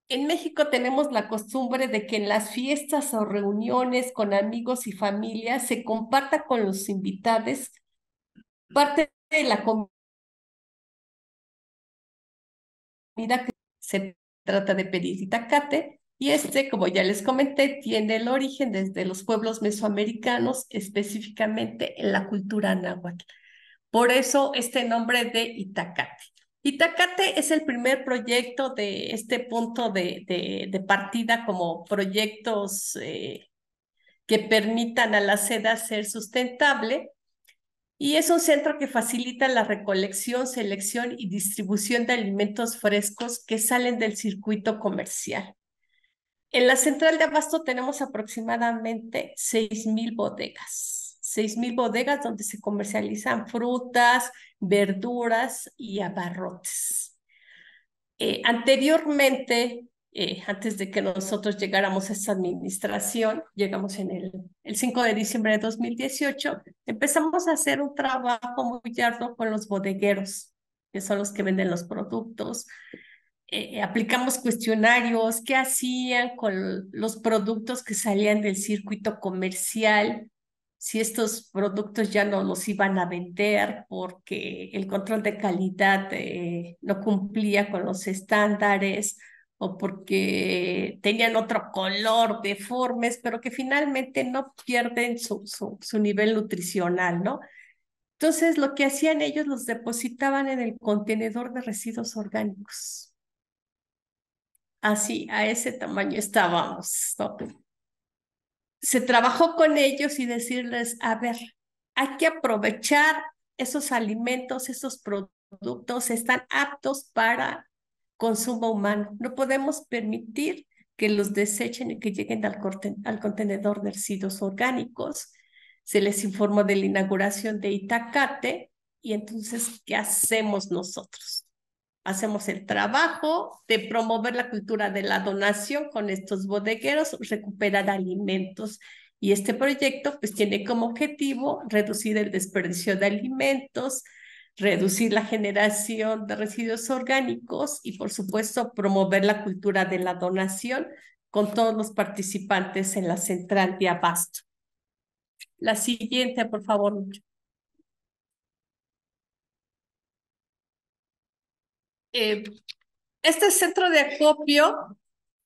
en México tenemos la costumbre de que en las fiestas o reuniones con amigos y familia se comparta con los invitados parte de la comida que se trata de pedir itacate. Y como ya les comenté, tiene el origen desde los pueblos mesoamericanos, específicamente en la cultura náhuatl. Por eso este nombre de Itacate. Itacate es el primer proyecto de este punto de partida como proyectos que permitan a la seda ser sustentable y es un centro que facilita la recolección, selección y distribución de alimentos frescos que salen del circuito comercial. En la central de abasto tenemos aproximadamente 6,000 bodegas. 6,000 bodegas donde se comercializan frutas, verduras y abarrotes. Anteriormente, antes de que nosotros llegáramos a esta administración, llegamos en el 5 de diciembre de 2018, empezamos a hacer un trabajo muy arduo con los bodegueros, que son los que venden los productos. Aplicamos cuestionarios, qué hacían con los productos que salían del circuito comercial, si estos productos ya no los iban a vender porque el control de calidad no cumplía con los estándares o porque tenían otro color, deformes, pero que finalmente no pierden su nivel nutricional, ¿no? Entonces, lo que hacían ellos los depositaban en el contenedor de residuos orgánicos. Así, a ese tamaño estábamos, ¿no? Se trabajó con ellos y decirles, a ver, hay que aprovechar esos alimentos, esos productos, están aptos para consumo humano. No podemos permitir que los desechen y que lleguen al contenedor de residuos orgánicos. Se les informó de la inauguración de Itacate y entonces, ¿qué hacemos nosotros? Hacemos el trabajo de promover la cultura de la donación con estos bodegueros, recuperar alimentos. Y este proyecto pues tiene como objetivo reducir el desperdicio de alimentos, reducir la generación de residuos orgánicos y por supuesto promover la cultura de la donación con todos los participantes en la central de abasto. La siguiente, por favor. Este centro de acopio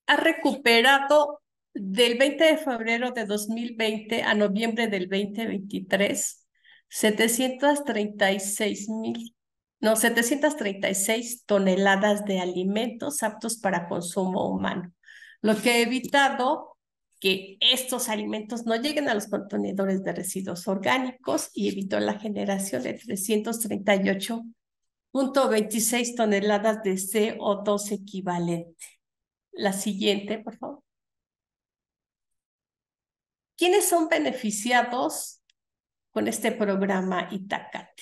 ha recuperado del 20 de febrero de 2020 a noviembre del 2023 736 toneladas de alimentos aptos para consumo humano, lo que ha evitado que estos alimentos no lleguen a los contenedores de residuos orgánicos y evitó la generación de 338.26 toneladas de CO2 equivalente. La siguiente, por favor. ¿Quiénes son beneficiados con este programa Itacate?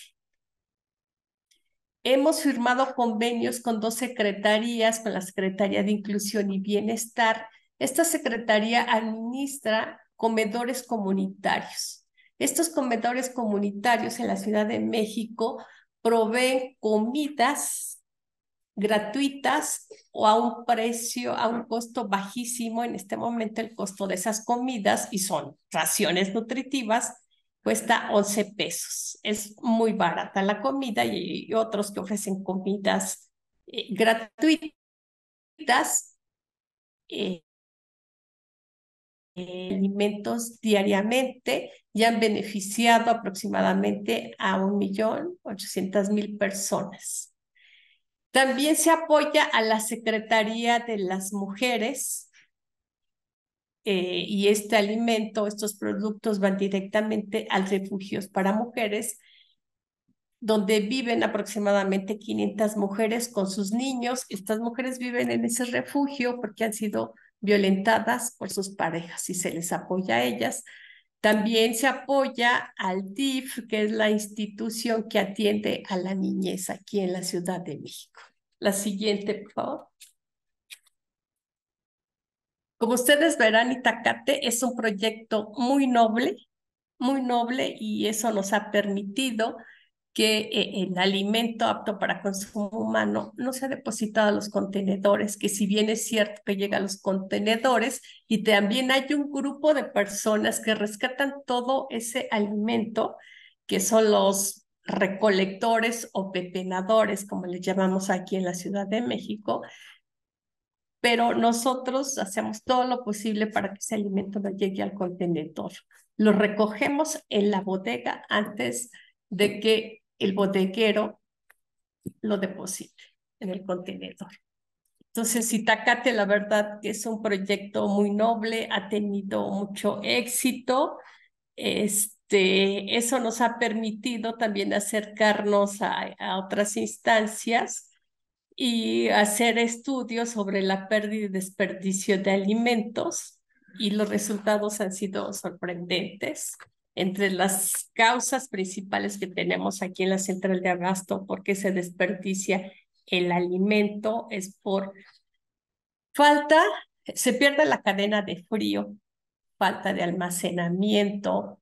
Hemos firmado convenios con 2 secretarías, con la Secretaría de Inclusión y Bienestar. Esta secretaría administra comedores comunitarios. Estos comedores comunitarios en la Ciudad de México proveen comidas gratuitas o a un precio, a un costo bajísimo. En este momento el costo de esas comidas, y son raciones nutritivas, cuesta 11 pesos. Es muy barata la comida y otros que ofrecen comidas gratuitas, alimentos diariamente y han beneficiado aproximadamente a 1.800.000 personas. También se apoya a la Secretaría de las Mujeres y este alimento, estos productos van directamente a refugios para mujeres, donde viven aproximadamente 500 mujeres con sus niños. Estas mujeres viven en ese refugio porque han sido violentadas por sus parejas y se les apoya a ellas. También se apoya al DIF, que es la institución que atiende a la niñez aquí en la Ciudad de México. La siguiente, por favor. Como ustedes verán, Itacate es un proyecto muy noble, y eso nos ha permitido que el alimento apto para consumo humano no sea depositado a los contenedores, que si bien es cierto que llega a los contenedores, y también hay un grupo de personas que rescatan todo ese alimento, que son los recolectores o pepenadores, como les llamamos aquí en la Ciudad de México, pero nosotros hacemos todo lo posible para que ese alimento no llegue al contenedor. Lo recogemos en la bodega antes de que el bodeguero lo deposite en el contenedor. Entonces, Itacate, la verdad que es un proyecto muy noble, ha tenido mucho éxito. Eso nos ha permitido también acercarnos a otras instancias y hacer estudios sobre la pérdida y desperdicio de alimentos, y los resultados han sido sorprendentes. Entre las causas principales que tenemos aquí en la central de abasto, por qué se desperdicia el alimento, es por se pierde la cadena de frío, falta de almacenamiento,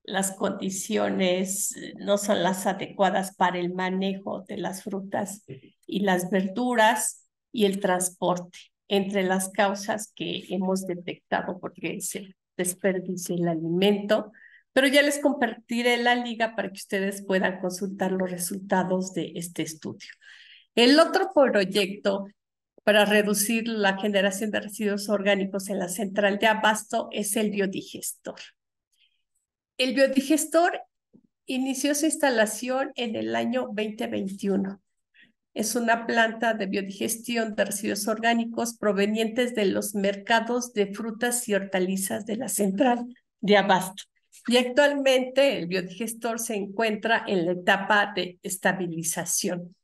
las condiciones no son las adecuadas para el manejo de las frutas y las verduras y el transporte, entre las causas que hemos detectado porque se desperdicia el alimento. Pero ya les compartiré la liga para que ustedes puedan consultar los resultados de este estudio. El otro proyecto para reducir la generación de residuos orgánicos en la central de abasto es el biodigestor. El biodigestor inició su instalación en el año 2021. Es una planta de biodigestión de residuos orgánicos provenientes de los mercados de frutas y hortalizas de la central de abasto. Y actualmente el biodigestor se encuentra en la etapa de estabilización.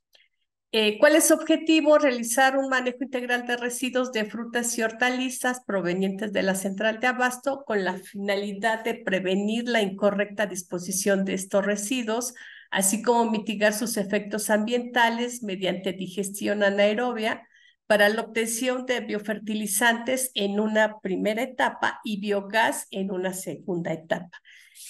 ¿Cuál es su objetivo? Realizar un manejo integral de residuos de frutas y hortalizas provenientes de la central de abasto con la finalidad de prevenir la incorrecta disposición de estos residuos, así como mitigar sus efectos ambientales mediante digestión anaerobia para la obtención de biofertilizantes en una primera etapa y biogás en una segunda etapa.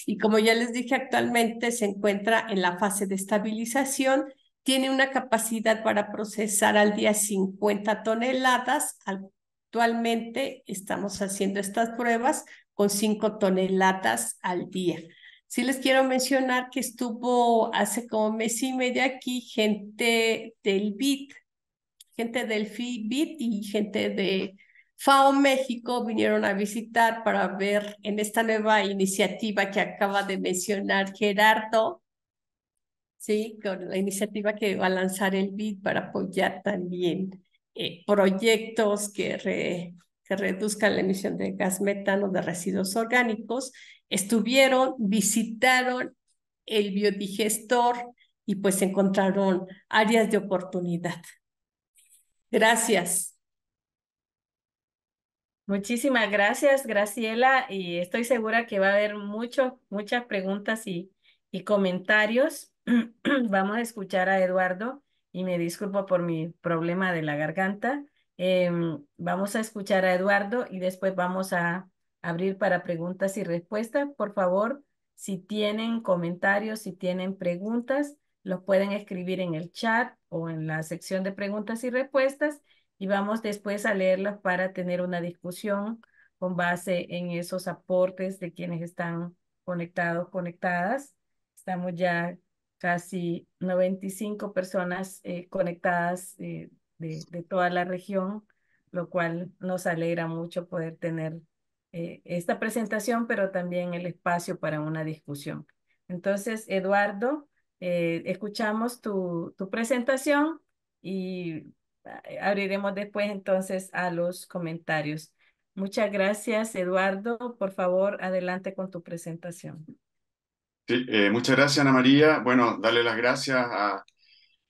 Y como ya les dije, actualmente se encuentra en la fase de estabilización. Tiene una capacidad para procesar al día 50 toneladas. Actualmente estamos haciendo estas pruebas con 5 toneladas al día. Sí les quiero mencionar que estuvo hace como mes y medio aquí gente del BID, gente del BID y gente de FAO México vinieron a visitar para ver en esta nueva iniciativa que acaba de mencionar Gerardo. Sí, con la iniciativa que va a lanzar el BID para apoyar también proyectos que reduzcan la emisión de gas metano de residuos orgánicos. Estuvieron, visitaron el biodigestor y pues encontraron áreas de oportunidad. Gracias. Muchísimas gracias, Graciela, y estoy segura que va a haber muchas preguntas y comentarios. Vamos a escuchar a Eduardo y me disculpo por mi problema de la garganta. Vamos a escuchar a Eduardo y después vamos a abrir para preguntas y respuestas. Por favor, si tienen comentarios, si tienen preguntas, los pueden escribir en el chat o en la sección de preguntas y respuestas y vamos después a leerlas para tener una discusión con base en esos aportes de quienes están conectados, conectadas. Estamos ya casi 95 personas conectadas de toda la región, lo cual nos alegra mucho poder tener esta presentación, pero también el espacio para una discusión. Entonces, Eduardo, escuchamos tu presentación y abriremos después entonces a los comentarios. Muchas gracias, Eduardo. Por favor, adelante con tu presentación. Sí, muchas gracias, Ana María. Bueno, darle las gracias a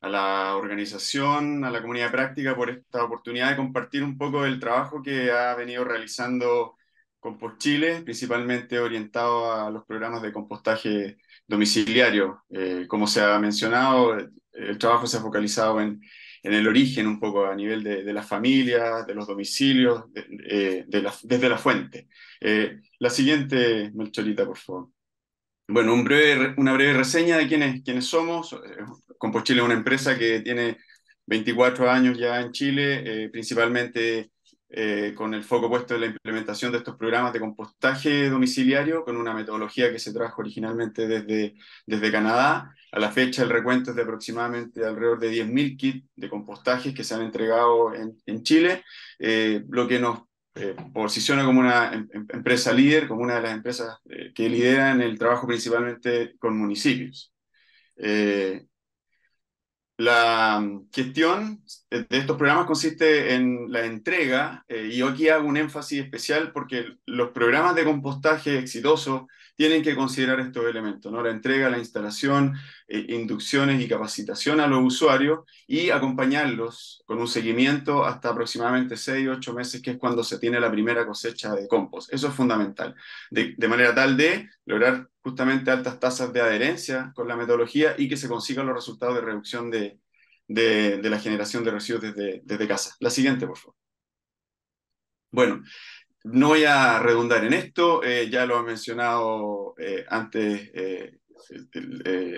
la organización, a la comunidad de práctica por esta oportunidad de compartir un poco del trabajo que ha venido realizando Compost Chile, principalmente orientado a los programas de compostaje domiciliario. Como se ha mencionado, el trabajo se ha focalizado en el origen un poco a nivel de las familias, de los domicilios, desde la fuente. La siguiente, Melchorita, por favor. Bueno, una breve reseña de quiénes somos. Compost Chile es una empresa que tiene 24 años ya en Chile, principalmente con el foco puesto en la implementación de estos programas de compostaje domiciliario, con una metodología que se trajo originalmente desde Canadá. A la fecha el recuento es de aproximadamente alrededor de 10.000 kits de compostajes que se han entregado en Chile, lo que nos posiciona como una empresa líder, como una de las empresas que lideran el trabajo principalmente con municipios. La gestión de estos programas consiste en la entrega, y yo aquí hago un énfasis especial porque los programas de compostaje exitosos tienen que considerar estos elementos, ¿no? La entrega, la instalación, inducciones y capacitación a los usuarios y acompañarlos con un seguimiento hasta aproximadamente 6 o 8 meses, que es cuando se tiene la primera cosecha de compost. Eso es fundamental, de manera tal de lograr justamente altas tasas de adherencia con la metodología y que se consigan los resultados de reducción de de la generación de residuos desde casa. La siguiente, por favor. Bueno, no voy a redundar en esto, ya lo ha mencionado antes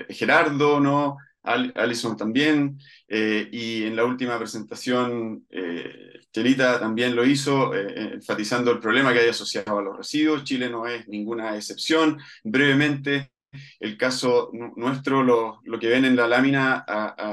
Gerardo, ¿no? Alison también, y en la última presentación Chelita también lo hizo, enfatizando el problema que hay asociado a los residuos. Chile no es ninguna excepción. Brevemente, el caso nuestro, lo que ven en la lámina,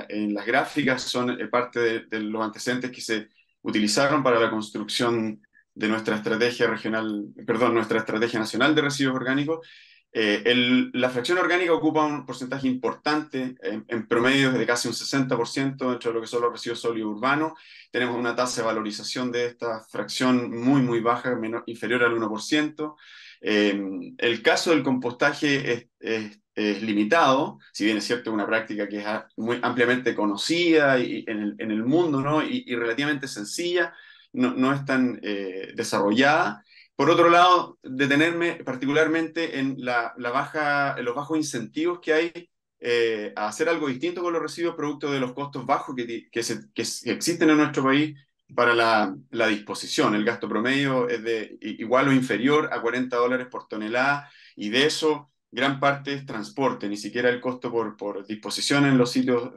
en las gráficas, son parte de los antecedentes que se utilizaron para la construcción de nuestra estrategia regional, perdón, nuestra estrategia nacional de residuos orgánicos. La fracción orgánica ocupa un porcentaje importante, en promedio de casi un 60% dentro de lo que son los residuos sólidos urbanos. Tenemos una tasa de valorización de esta fracción muy baja, inferior al 1%. El caso del compostaje es limitado, si bien es cierto, es una práctica que es muy ampliamente conocida en el mundo, ¿no? y relativamente sencilla, no es tan desarrollada. Por otro lado, detenerme particularmente en en los bajos incentivos que hay a hacer algo distinto con los residuos, producto de los costos bajos que existen en nuestro país para la disposición. El gasto promedio es de igual o inferior a $40 por tonelada, y de eso gran parte es transporte, ni siquiera el costo por disposición en los sitios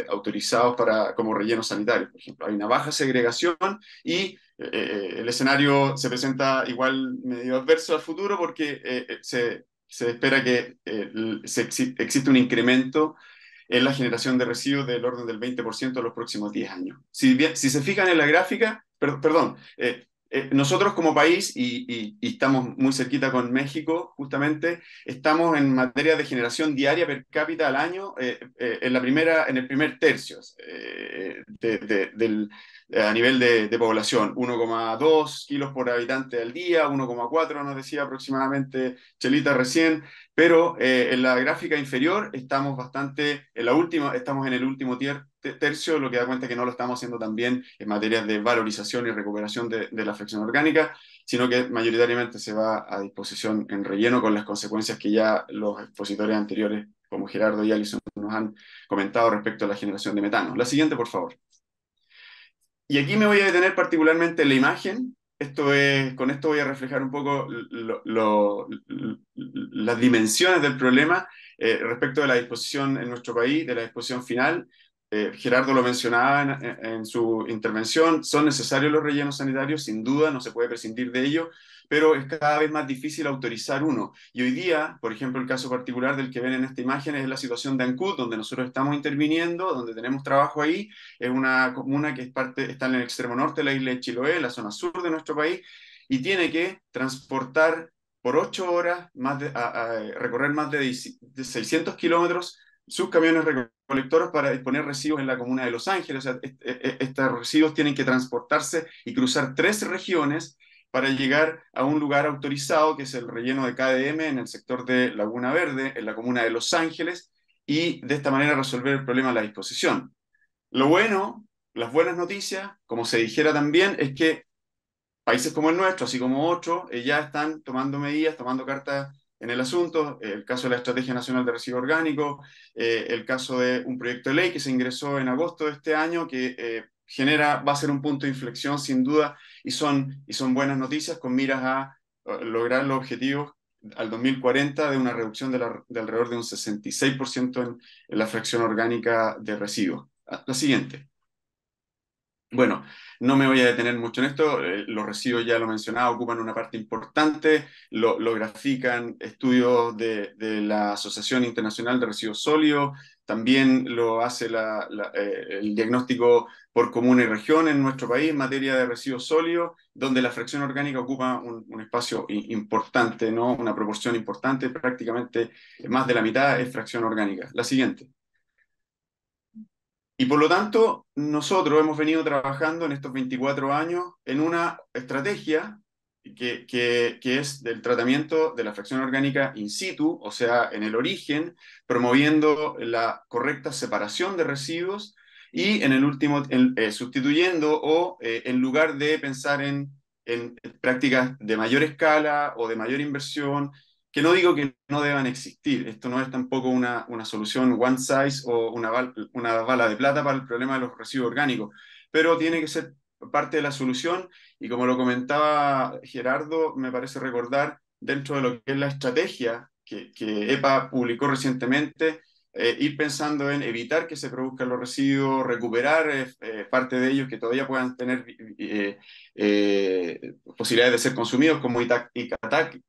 autorizados como relleno sanitario, por ejemplo. Hay una baja segregación y el escenario se presenta igual medio adverso al futuro, porque se espera que existe un incremento en la generación de residuos del orden del 20% en los próximos 10 años. Si se fijan en la gráfica, perdón, nosotros como país, y estamos muy cerquita con México, justamente, estamos en materia de generación diaria per cápita al año en el primer tercio a nivel de población. 1,2 kilos por habitante al día, 1,4 nos decía aproximadamente Chelita recién, pero en la gráfica inferior estamos estamos en el último tercio, lo que da cuenta que no lo estamos haciendo tan bien en materia de valorización y recuperación de la fracción orgánica, sino que mayoritariamente se va a disposición en relleno, con las consecuencias que ya los expositores anteriores, como Gerardo y Alison, nos han comentado respecto a la generación de metano. La siguiente, por favor. Y aquí me voy a detener particularmente en la imagen. Con esto voy a reflejar un poco las dimensiones del problema respecto de la disposición en nuestro país, de la disposición final. Gerardo lo mencionaba en su intervención, son necesarios los rellenos sanitarios, sin duda, no se puede prescindir de ellos, pero es cada vez más difícil autorizar uno. Y hoy día, por ejemplo, el caso particular del que ven en esta imagen es la situación de Ancud, donde nosotros estamos interviniendo, donde tenemos trabajo ahí. Es una comuna que está en el extremo norte de la isla de Chiloé, la zona sur de nuestro país, y tiene que transportar por 8 horas, recorrer más de 600 kilómetros sus camiones recolectores para disponer residuos en la comuna de Los Ángeles. O sea, estos residuos tienen que transportarse y cruzar 3 regiones para llegar a un lugar autorizado, que es el relleno de KDM en el sector de Laguna Verde, en la comuna de Los Ángeles, y de esta manera resolver el problema de la disposición. Las buenas noticias, como se dijera también, es que países como el nuestro, así como otros, ya están tomando medidas, tomando cartas en el asunto. El caso de la Estrategia Nacional de Residuos Orgánicos, el caso de un proyecto de ley que se ingresó en agosto de este año, que va a ser un punto de inflexión sin duda, y son buenas noticias con miras a lograr los objetivos al 2040 de una reducción de alrededor de un 66% en la fracción orgánica de residuos. La siguiente. Bueno, no me voy a detener mucho en esto, los residuos ya lo mencionaba, ocupan una parte importante, lo grafican estudios de la Asociación Internacional de Residuos Sólidos, también lo hace el diagnóstico por comuna y región en nuestro país en materia de residuos sólidos, donde la fracción orgánica ocupa un espacio importante, ¿no? Una proporción importante, prácticamente más de la mitad es fracción orgánica. La siguiente. Y por lo tanto, nosotros hemos venido trabajando en estos 24 años en una estrategia que es del tratamiento de la fracción orgánica in situ, o sea, en el origen, promoviendo la correcta separación de residuos y en el último, sustituyendo o en lugar de pensar en prácticas de mayor escala o de mayor inversión, que no digo que no deban existir, esto no es tampoco una solución one size o una bala de plata para el problema de los residuos orgánicos, pero tiene que ser parte de la solución y como lo comentaba Gerardo, me parece recordar dentro de lo que es la estrategia que EPA publicó recientemente, ir pensando en evitar que se produzcan los residuos, recuperar parte de ellos que todavía puedan tener posibilidades de ser consumidos, como Itacate,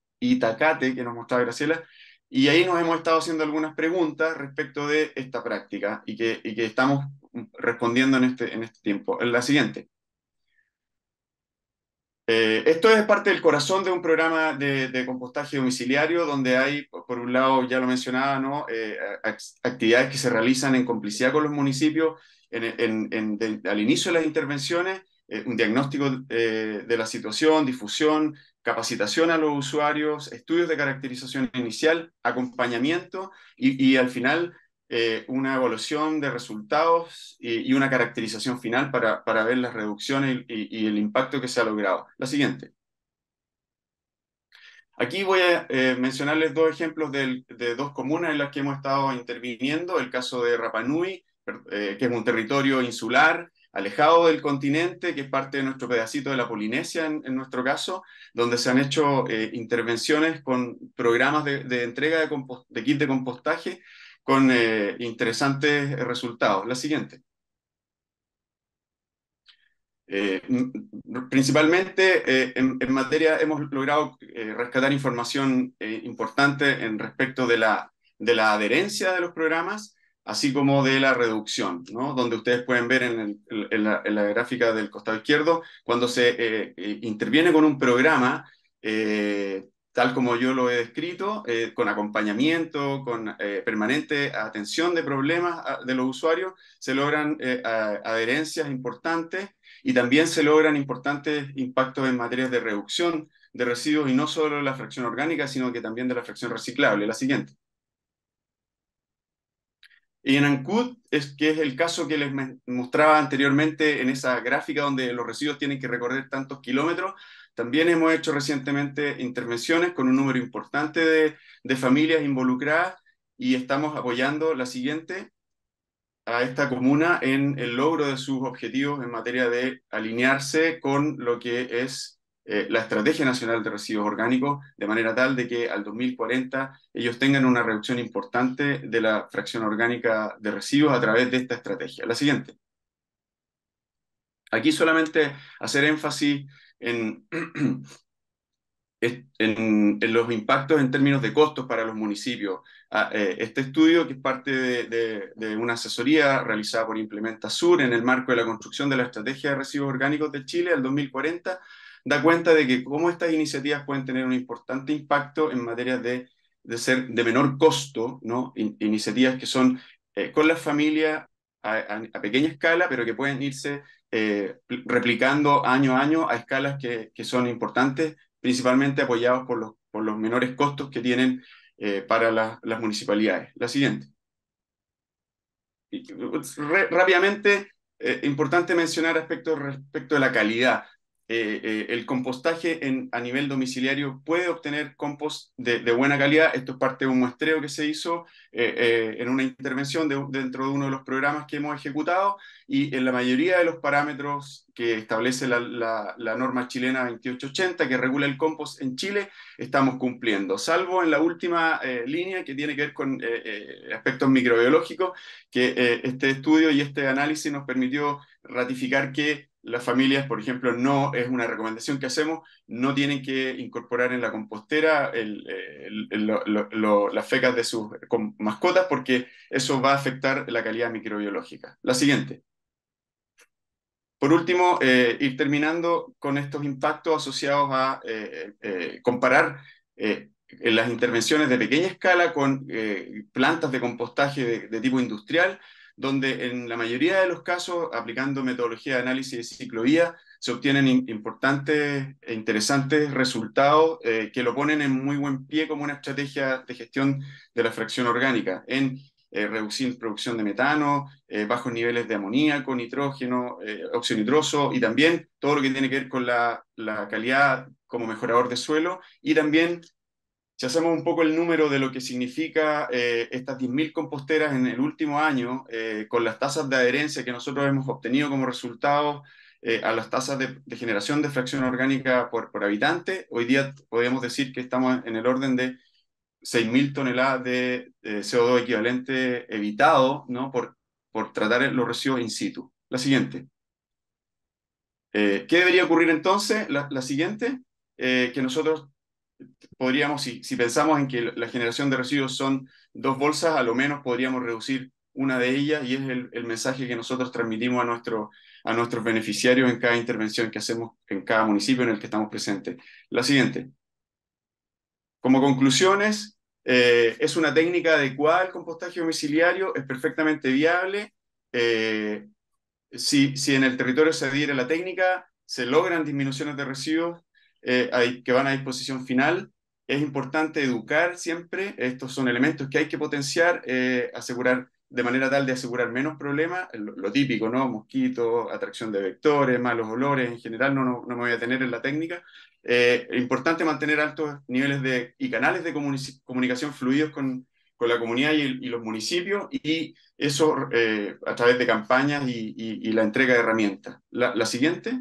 que nos mostraba Graciela, y ahí nos hemos estado haciendo algunas preguntas respecto de esta práctica y que estamos respondiendo en este tiempo. En la siguiente. Esto es parte del corazón de un programa de compostaje domiciliario donde hay, por un lado, ya lo mencionaba, ¿no? Actividades que se realizan en complicidad con los municipios al inicio de las intervenciones, un diagnóstico de la situación, difusión, capacitación a los usuarios, estudios de caracterización inicial, acompañamiento y al final una evaluación de resultados y una caracterización final para ver las reducciones y el impacto que se ha logrado. La siguiente. Aquí voy a mencionarles dos ejemplos de dos comunas en las que hemos estado interviniendo. El caso de Rapa Nui, que es un territorio insular, alejado del continente, que es parte de nuestro pedacito de la Polinesia en nuestro caso, donde se han hecho intervenciones con programas de entrega de kit de compostaje con interesantes resultados. La siguiente. Principalmente en materia hemos logrado rescatar información importante en respecto de la adherencia de los programas, así como de la reducción, ¿no? Donde ustedes pueden ver en la gráfica del costado izquierdo, cuando se interviene con un programa, tal como yo lo he descrito, con acompañamiento, con permanente atención de problemas de los usuarios, se logran adherencias importantes y también se logran importantes impactos en materia de reducción de residuos y no solo de la fracción orgánica, sino que también de la fracción reciclable. La siguiente. Y en Ancud, que es el caso que les mostraba anteriormente en esa gráfica donde los residuos tienen que recorrer tantos kilómetros, también hemos hecho recientemente intervenciones con un número importante de familias involucradas y estamos apoyando la siguiente a esta comuna en el logro de sus objetivos en materia de alinearse con lo que es la Estrategia Nacional de Residuos Orgánicos, de manera tal de que al 2040 ellos tengan una reducción importante de la fracción orgánica de residuos a través de esta estrategia. La siguiente. Aquí solamente hacer énfasis en en los impactos en términos de costos para los municipios. Este estudio, que es parte de una asesoría realizada por Implementa Sur en el marco de la construcción de la Estrategia de Residuos Orgánicos de Chile al 2040, da cuenta de que cómo estas iniciativas pueden tener un importante impacto en materia de ser de menor costo, ¿no? Iniciativas que son con las familias a pequeña escala, pero que pueden irse replicando año a año a escalas que son importantes, principalmente apoyados por los menores costos que tienen para las municipalidades. La siguiente. Rápidamente, importante mencionar respecto de la calidad. El compostaje a nivel domiciliario puede obtener compost de buena calidad. Esto es parte de un muestreo que se hizo en una intervención dentro de uno de los programas que hemos ejecutado y en la mayoría de los parámetros que establece la norma chilena 2880 que regula el compost en Chile, estamos cumpliendo, salvo en la última línea que tiene que ver con aspectos microbiológicos, que este estudio y este análisis nos permitió ratificar que las familias, por ejemplo, no es una recomendación que hacemos, no tienen que incorporar en la compostera las fecas de sus mascotas porque eso va a afectar la calidad microbiológica. La siguiente. Por último, ir terminando con estos impactos asociados a comparar en las intervenciones de pequeña escala con plantas de compostaje de tipo industrial, donde en la mayoría de los casos, aplicando metodología de análisis de ciclo vida, se obtienen importantes e interesantes resultados que lo ponen en muy buen pie como una estrategia de gestión de la fracción orgánica en reducir producción de metano, bajos niveles de amoníaco, nitrógeno, óxido nitroso y también todo lo que tiene que ver con la calidad como mejorador de suelo y también Si hacemos un poco el número de lo que significa estas 10.000 composteras en el último año, con las tasas de adherencia que nosotros hemos obtenido como resultado a las tasas de generación de fracción orgánica por habitante, hoy día podemos decir que estamos en el orden de 6.000 toneladas de CO2 equivalente evitado, ¿no? por tratar los residuos in situ. La siguiente. ¿Qué debería ocurrir entonces? La siguiente, que nosotros podríamos, si pensamos en que la generación de residuos son 2 bolsas, a lo menos podríamos reducir una de ellas, y es el mensaje que nosotros transmitimos a nuestros beneficiarios en cada intervención que hacemos en cada municipio en el que estamos presentes. La siguiente. Como conclusiones, es una técnica adecuada al compostaje domiciliario, es perfectamente viable. Si en el territorio se adhiere a la técnica, se logran disminuciones de residuos que van a disposición final. Es importante educar siempre, estos son elementos que hay que potenciar, asegurar de manera tal de asegurar menos problemas, lo típico, ¿no? Mosquitos, atracción de vectores, malos olores, en general no me voy a tener en la técnica. Es importante mantener altos niveles y canales de comunicación fluidos con la comunidad y los municipios, y eso a través de campañas y la entrega de herramientas. La siguiente.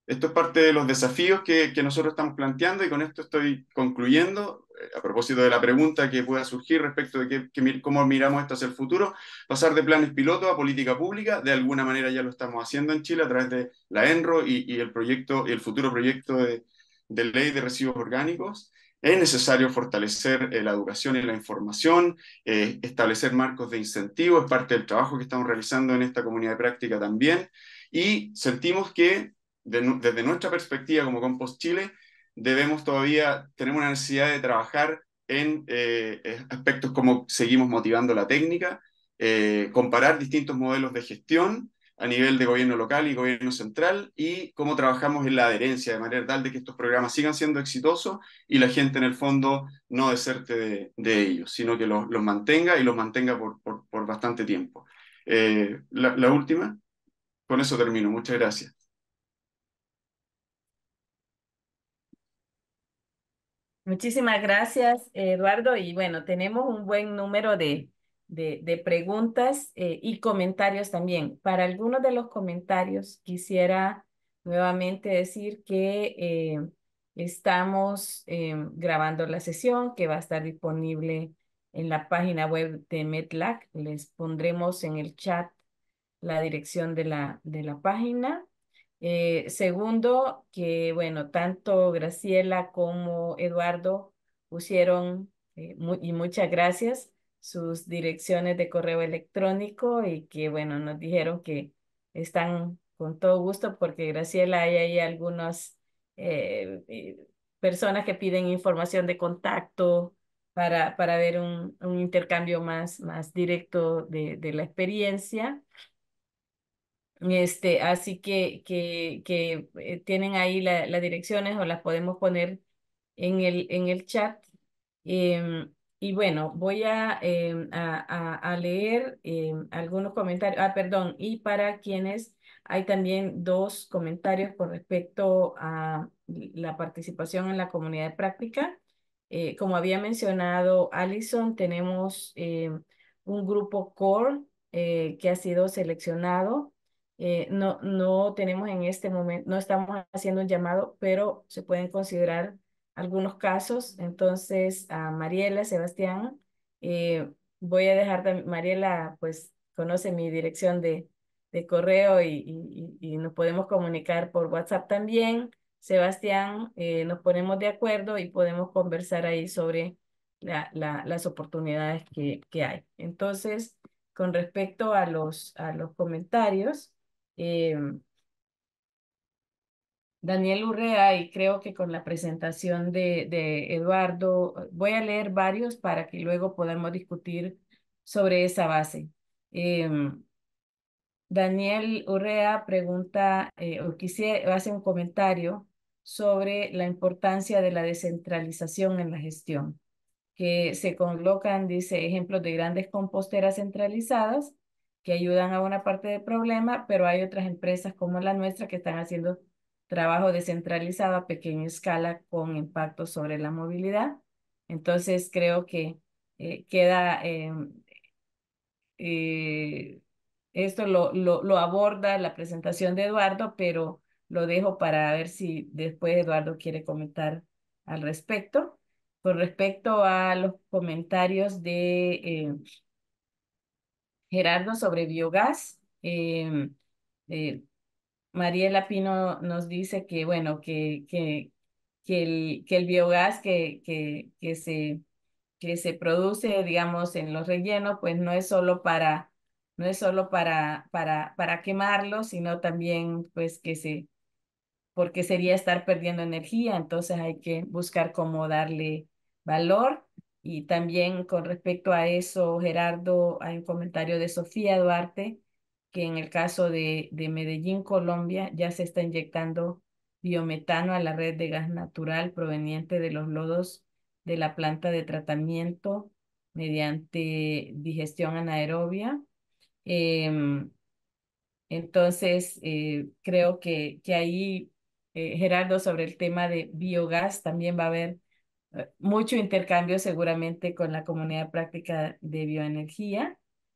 Esto es parte de los desafíos que nosotros estamos planteando, y con esto estoy concluyendo. A propósito de la pregunta que pueda surgir respecto de cómo miramos esto hacia el futuro, pasar de planes pilotos a política pública. De alguna manera ya lo estamos haciendo en Chile a través de la ENRO y el futuro proyecto de ley de residuos orgánicos. Es necesario fortalecer la educación y la información, establecer marcos de incentivo, es parte del trabajo que estamos realizando en esta comunidad de práctica también, y sentimos que desde nuestra perspectiva como Compost Chile, tenemos una necesidad de trabajar en aspectos como seguimos motivando la técnica, comparar distintos modelos de gestión a nivel de gobierno local y gobierno central, y cómo trabajamos en la adherencia de manera tal de que estos programas sigan siendo exitosos y la gente en el fondo no deserte de ellos, sino que los mantenga, y los mantenga por bastante tiempo. La última, con eso termino. Muchas gracias. Muchísimas gracias, Eduardo. Y bueno, tenemos un buen número de preguntas y comentarios también. Para algunos de los comentarios, quisiera nuevamente decir que estamos grabando la sesión, que va a estar disponible en la página web de MedLAC. Les pondremos en el chat la dirección de la página. Segundo, que bueno, tanto Graciela como Eduardo pusieron, y muchas gracias, sus direcciones de correo electrónico, y que bueno, nos dijeron que están con todo gusto, porque Graciela, hay ahí algunas personas que piden información de contacto para ver un intercambio más directo de la experiencia. Así que tienen ahí las direcciones, o las podemos poner en el chat. Y bueno, voy a leer algunos comentarios. Ah, perdón, y para quienes hay también 2 comentarios con respecto a la participación en la comunidad de práctica. Como había mencionado Alison, tenemos un grupo core que ha sido seleccionado. No tenemos en este momento, no estamos haciendo un llamado, pero se pueden considerar algunos casos. Entonces, a Mariela, Sebastián, voy a dejar, Mariela pues conoce mi dirección de correo, y nos podemos comunicar por WhatsApp también. Sebastián, nos ponemos de acuerdo y podemos conversar ahí sobre las oportunidades que hay. Entonces, con respecto a los comentarios, Daniel Urrea, y creo que con la presentación de Eduardo, voy a leer varios para que luego podamos discutir sobre esa base. Daniel Urrea pregunta, hace un comentario sobre la importancia de la descentralización en la gestión, que se colocan, dice, ejemplos de grandes composteras centralizadas que ayudan a una parte del problema, pero hay otras empresas como la nuestra que están haciendo trabajo descentralizado a pequeña escala con impacto sobre la movilidad. Entonces creo que queda, eh, esto lo aborda la presentación de Eduardo, pero lo dejo para ver si después Eduardo quiere comentar al respecto. Con respecto a los comentarios de Gerardo sobre biogás, eh, Mariela Pino nos dice que, bueno, que el biogás que se produce, digamos, en los rellenos, pues no es solo para quemarlo, sino también, pues, porque sería estar perdiendo energía, entonces hay que buscar cómo darle valor. Y también con respecto a eso, Gerardo, hay un comentario de Sofía Duarte, que en el caso de Medellín, Colombia, ya se está inyectando biometano a la red de gas natural proveniente de los lodos de la planta de tratamiento mediante digestión anaerobia. Em, entonces, creo que ahí, Gerardo, sobre el tema de biogás, también va a haber mucho intercambio seguramente con la comunidad práctica de bioenergía.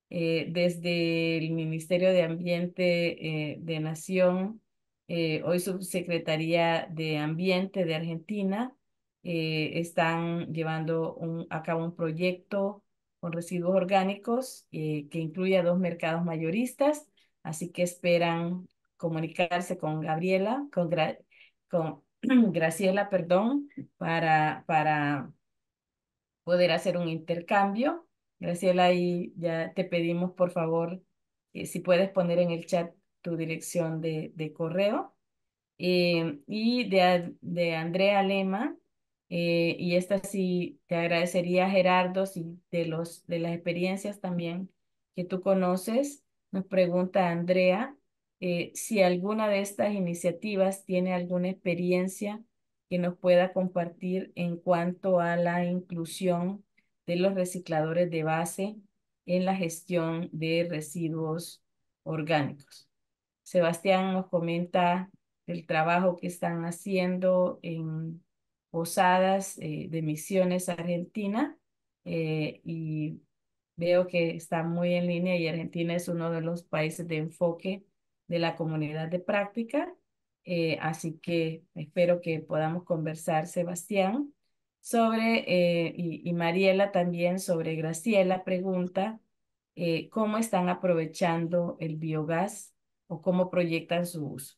Desde el Ministerio de Ambiente de Nación, hoy Subsecretaría de Ambiente de Argentina, están llevando a cabo un proyecto con residuos orgánicos que incluye a 2 mercados mayoristas, así que esperan comunicarse con Gabriela, con Graciela, perdón, para poder hacer un intercambio. Graciela, y ya te pedimos, por favor, si puedes poner en el chat tu dirección de correo. Y de Andrea Lema, y esta sí te agradecería, Gerardo, si de las experiencias también que tú conoces, nos pregunta Andrea, si alguna de estas iniciativas tiene alguna experiencia que nos pueda compartir en cuanto a la inclusión de los recicladores de base en la gestión de residuos orgánicos. Sebastián nos comenta el trabajo que están haciendo en Posadas de Misiones, Argentina, y veo que está muy en línea y Argentina es uno de los países de enfoque de la comunidad de práctica. Así que espero que podamos conversar, Sebastián, y Mariela también sobre Graciela pregunta cómo están aprovechando el biogás o cómo proyectan su uso.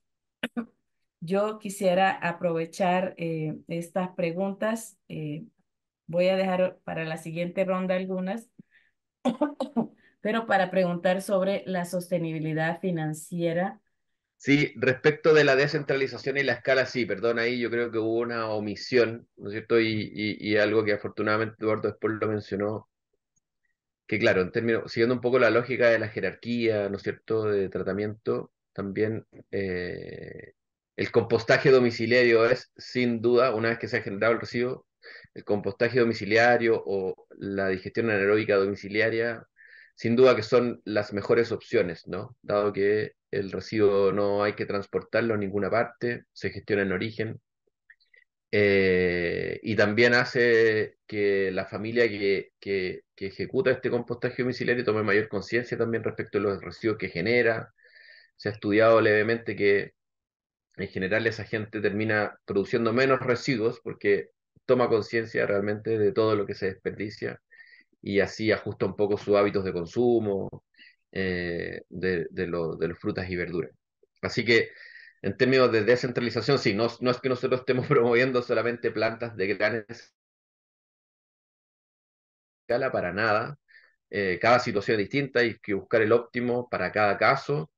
Yo quisiera aprovechar estas preguntas. Voy a dejar para la siguiente ronda algunas, pero para preguntar sobre la sostenibilidad financiera. Sí, respecto de la descentralización y la escala, sí, perdón, ahí yo creo que hubo una omisión, ¿no es cierto? Y algo que afortunadamente Eduardo después lo mencionó, que claro, en términos, siguiendo un poco la lógica de la jerarquía, ¿no es cierto?, de tratamiento, también el compostaje domiciliario es, sin duda, una vez que se ha generado el residuo, el compostaje domiciliario o la digestión anaeróbica domiciliaria, sin duda que son las mejores opciones, ¿no? Dado que el residuo no hay que transportarlo a ninguna parte, se gestiona en origen, y también hace que la familia que ejecuta este compostaje domiciliario tome mayor conciencia también respecto a los residuos que genera. Se ha estudiado levemente que en general esa gente termina produciendo menos residuos porque toma conciencia realmente de todo lo que se desperdicia y así ajusta un poco sus hábitos de consumo de los frutas y verduras. Así que en términos de descentralización, sí, no es que nosotros estemos promoviendo solamente plantas de gran escala, para nada. Cada situación es distinta, hay que buscar el óptimo para cada caso.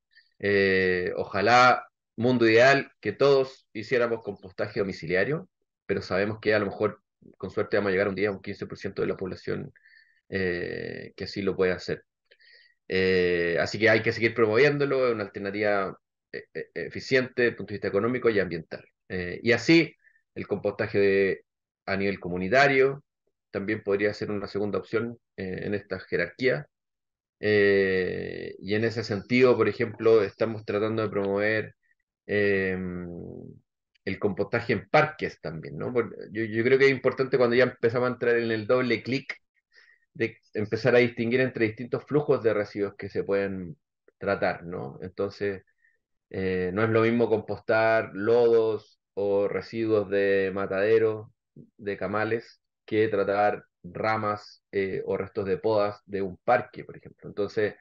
Ojalá, mundo ideal, que todos hiciéramos compostaje domiciliario, pero sabemos que a lo mejor, con suerte, vamos a llegar un día a un 15% de la población que así lo puede hacer. Así que hay que seguir promoviéndolo, es una alternativa eficiente desde el punto de vista económico y ambiental. Y así, el compostaje a nivel comunitario también podría ser una segunda opción en esta jerarquía. Y en ese sentido, por ejemplo, estamos tratando de promover eh, el compostaje en parques también, ¿no? Yo creo que es importante cuando ya empezamos a entrar en el doble clic de empezar a distinguir entre distintos flujos de residuos que se pueden tratar, ¿no? Entonces, no es lo mismo compostar lodos o residuos de matadero, de camales, que tratar ramas o restos de podas de un parque, por ejemplo. Entonces,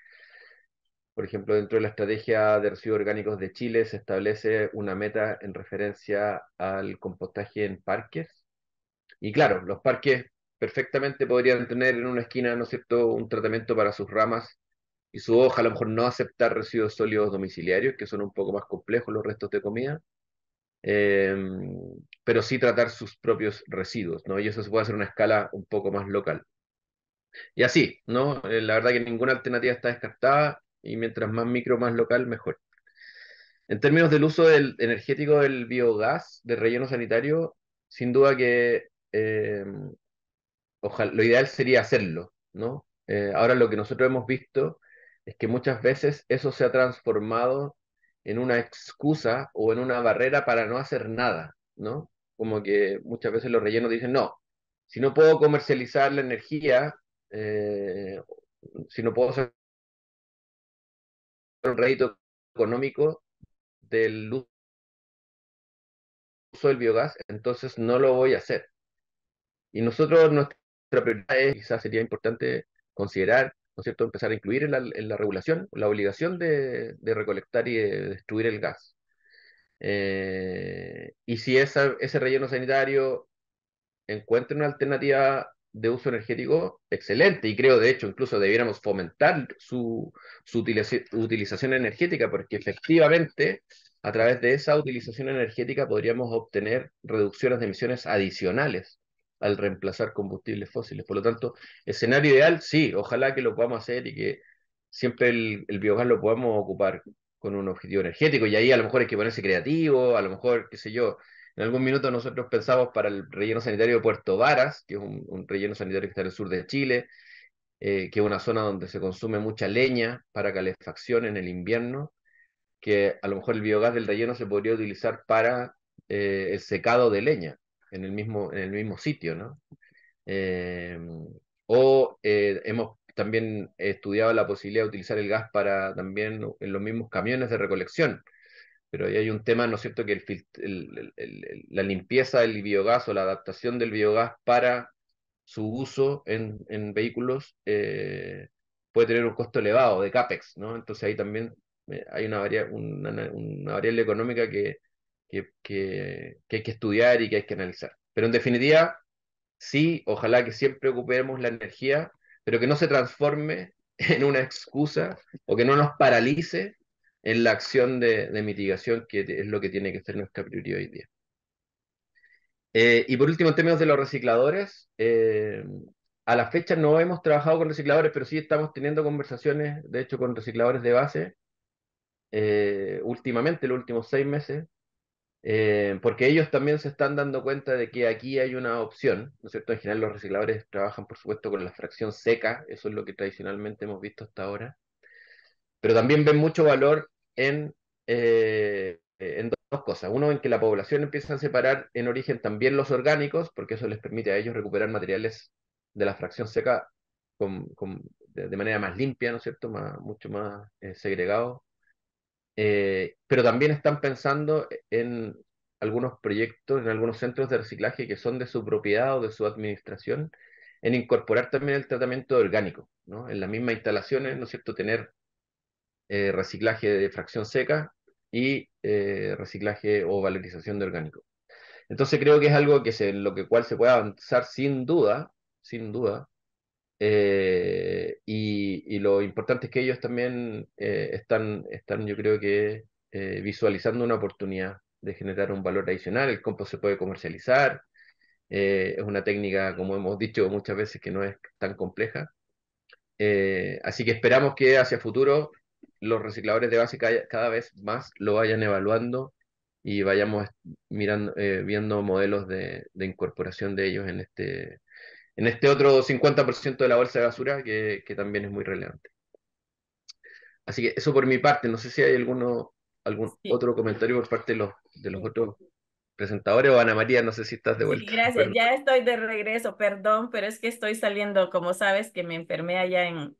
por ejemplo, dentro de la estrategia de residuos orgánicos de Chile se establece una meta en referencia al compostaje en parques. Y claro, los parques perfectamente podrían tener en una esquina, ¿no es cierto?, un tratamiento para sus ramas y su hoja, a lo mejor no aceptar residuos sólidos domiciliarios, que son un poco más complejos los restos de comida, eh, pero sí tratar sus propios residuos, ¿no? Y eso se puede hacer a una escala un poco más local. Y así, ¿no? La verdad que ninguna alternativa está descartada y mientras más micro, más local, mejor. En términos del uso energético del biogás de relleno sanitario, sin duda que ojalá, lo ideal sería hacerlo, ¿no? Ahora lo que nosotros hemos visto es que muchas veces eso se ha transformado en una excusa o en una barrera para no hacer nada, ¿no? Como que muchas veces los rellenos dicen, no, si no puedo comercializar la energía, eh, si no puedo hacer un rédito económico del uso del biogás, entonces no lo voy a hacer. Y nosotros, nuestra prioridad es, quizás sería importante considerar, ¿no es cierto?, empezar a incluir en la regulación la obligación de recolectar y de destruir el gas. Y si ese relleno sanitario encuentra una alternativa de uso energético, excelente, y creo de hecho incluso debiéramos fomentar su utilización energética, porque efectivamente a través de esa utilización energética podríamos obtener reducciones de emisiones adicionales al reemplazar combustibles fósiles. Por lo tanto, escenario ideal, sí, ojalá que lo podamos hacer y que siempre el biogás lo podamos ocupar con un objetivo energético, y ahí a lo mejor hay que ponerse creativo, a lo mejor, qué sé yo, en algún minuto nosotros pensamos para el relleno sanitario de Puerto Varas, que es un relleno sanitario que está en el sur de Chile, que es una zona donde se consume mucha leña para calefacción en el invierno, que a lo mejor el biogás del relleno se podría utilizar para el secado de leña en el mismo sitio, ¿no? Eh, hemos también estudiado la posibilidad de utilizar el gas para también en los mismos camiones de recolección, pero ahí hay un tema, ¿no es cierto?, que la limpieza del biogás o la adaptación del biogás para su uso en vehículos puede tener un costo elevado de CAPEX, ¿no? Entonces ahí también hay una variable económica que hay que estudiar y que hay que analizar. Pero en definitiva, sí, ojalá que siempre ocupemos la energía, pero que no se transforme en una excusa o que no nos paralice en la acción de mitigación, que es lo que tiene que ser nuestra prioridad hoy día. Y por último, en términos de los recicladores, a la fecha no hemos trabajado con recicladores, pero sí estamos teniendo conversaciones, de hecho, con recicladores de base, últimamente, los últimos 6 meses, porque ellos también se están dando cuenta de que aquí hay una opción, ¿no es cierto? En general los recicladores trabajan, por supuesto, con la fracción seca, eso es lo que tradicionalmente hemos visto hasta ahora, pero también ven mucho valor en dos cosas. Uno, en que la población empieza a separar en origen también los orgánicos, porque eso les permite a ellos recuperar materiales de la fracción seca de manera más limpia, ¿no es cierto? Mucho más segregado. Pero también están pensando en algunos proyectos, en algunos centros de reciclaje que son de su propiedad o de su administración, en incorporar también el tratamiento orgánico, ¿no? En las mismas instalaciones, ¿no es cierto?, tener reciclaje de fracción seca y reciclaje o valorización de orgánico. Entonces creo que es algo en lo cual se puede avanzar sin duda, y lo importante es que ellos también están, yo creo que, visualizando una oportunidad de generar un valor adicional. El compost se puede comercializar, es una técnica, como hemos dicho muchas veces, que no es tan compleja. Así que esperamos que hacia futuro los recicladores de base cada vez más lo vayan evaluando y vayamos viendo modelos de incorporación de ellos en este otro 50% de la bolsa de basura que también es muy relevante. Así que eso por mi parte, no sé si hay algún Sí. otro comentario por parte de los otros. presentadores, o Ana María, no sé si estás de Sí, vuelta. gracias. Perdón. Ya estoy de regreso, perdón, pero es que estoy saliendo, como sabes, que me enfermé allá en,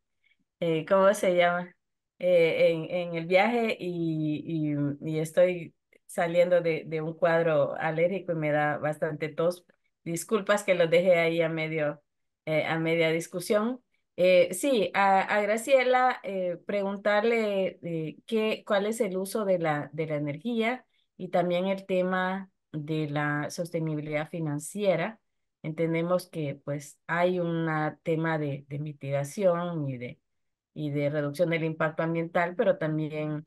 ¿cómo se llama? En el viaje y estoy saliendo de un cuadro alérgico y me da bastante tos. Disculpas que lo dejé ahí a media discusión. Sí, a Graciela preguntarle cuál es el uso de la energía y también el tema de la sostenibilidad financiera. Entendemos que pues hay un tema de mitigación y de reducción del impacto ambiental, pero también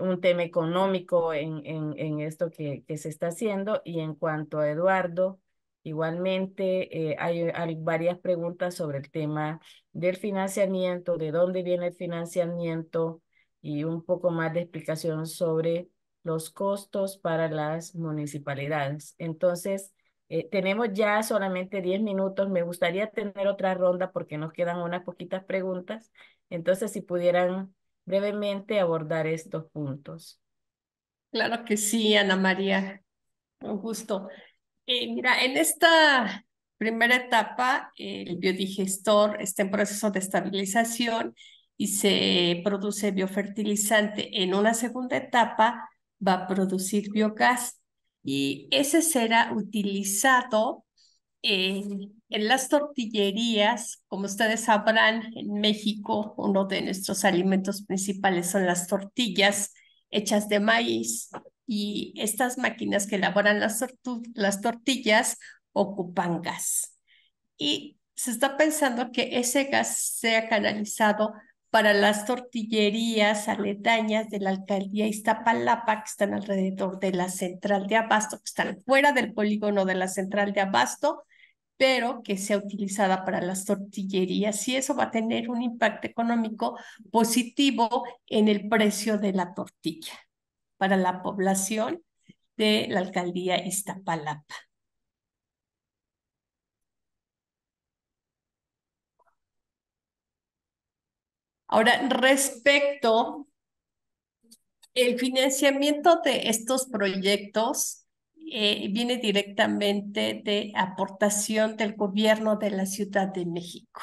un tema económico en esto que se está haciendo. Y en cuanto a Eduardo, igualmente hay varias preguntas sobre el tema del financiamiento, de dónde viene el financiamiento y un poco más de explicación sobre los costos para las municipalidades. Entonces, tenemos ya solamente 10 minutos. Me gustaría tener otra ronda porque nos quedan unas poquitas preguntas. Entonces, si pudieran brevemente abordar estos puntos. Claro que sí, Ana María, un gusto. Mira, en esta primera etapa, el biodigestor está en proceso de estabilización y se produce biofertilizante. En una segunda etapa va a producir biogás y ese será utilizado en las tortillerías. Como ustedes sabrán, en México uno de nuestros alimentos principales son las tortillas hechas de maíz y estas máquinas que elaboran las tortillas ocupan gas. Y se está pensando que ese gas sea canalizado para las tortillerías aledañas de la alcaldía Iztapalapa, que están alrededor de la central de abasto, que están fuera del polígono de la central de abasto, pero que sea utilizada para las tortillerías, y eso va a tener un impacto económico positivo en el precio de la tortilla para la población de la alcaldía Iztapalapa. Ahora, respecto el financiamiento de estos proyectos, viene directamente de aportación del gobierno de la Ciudad de México.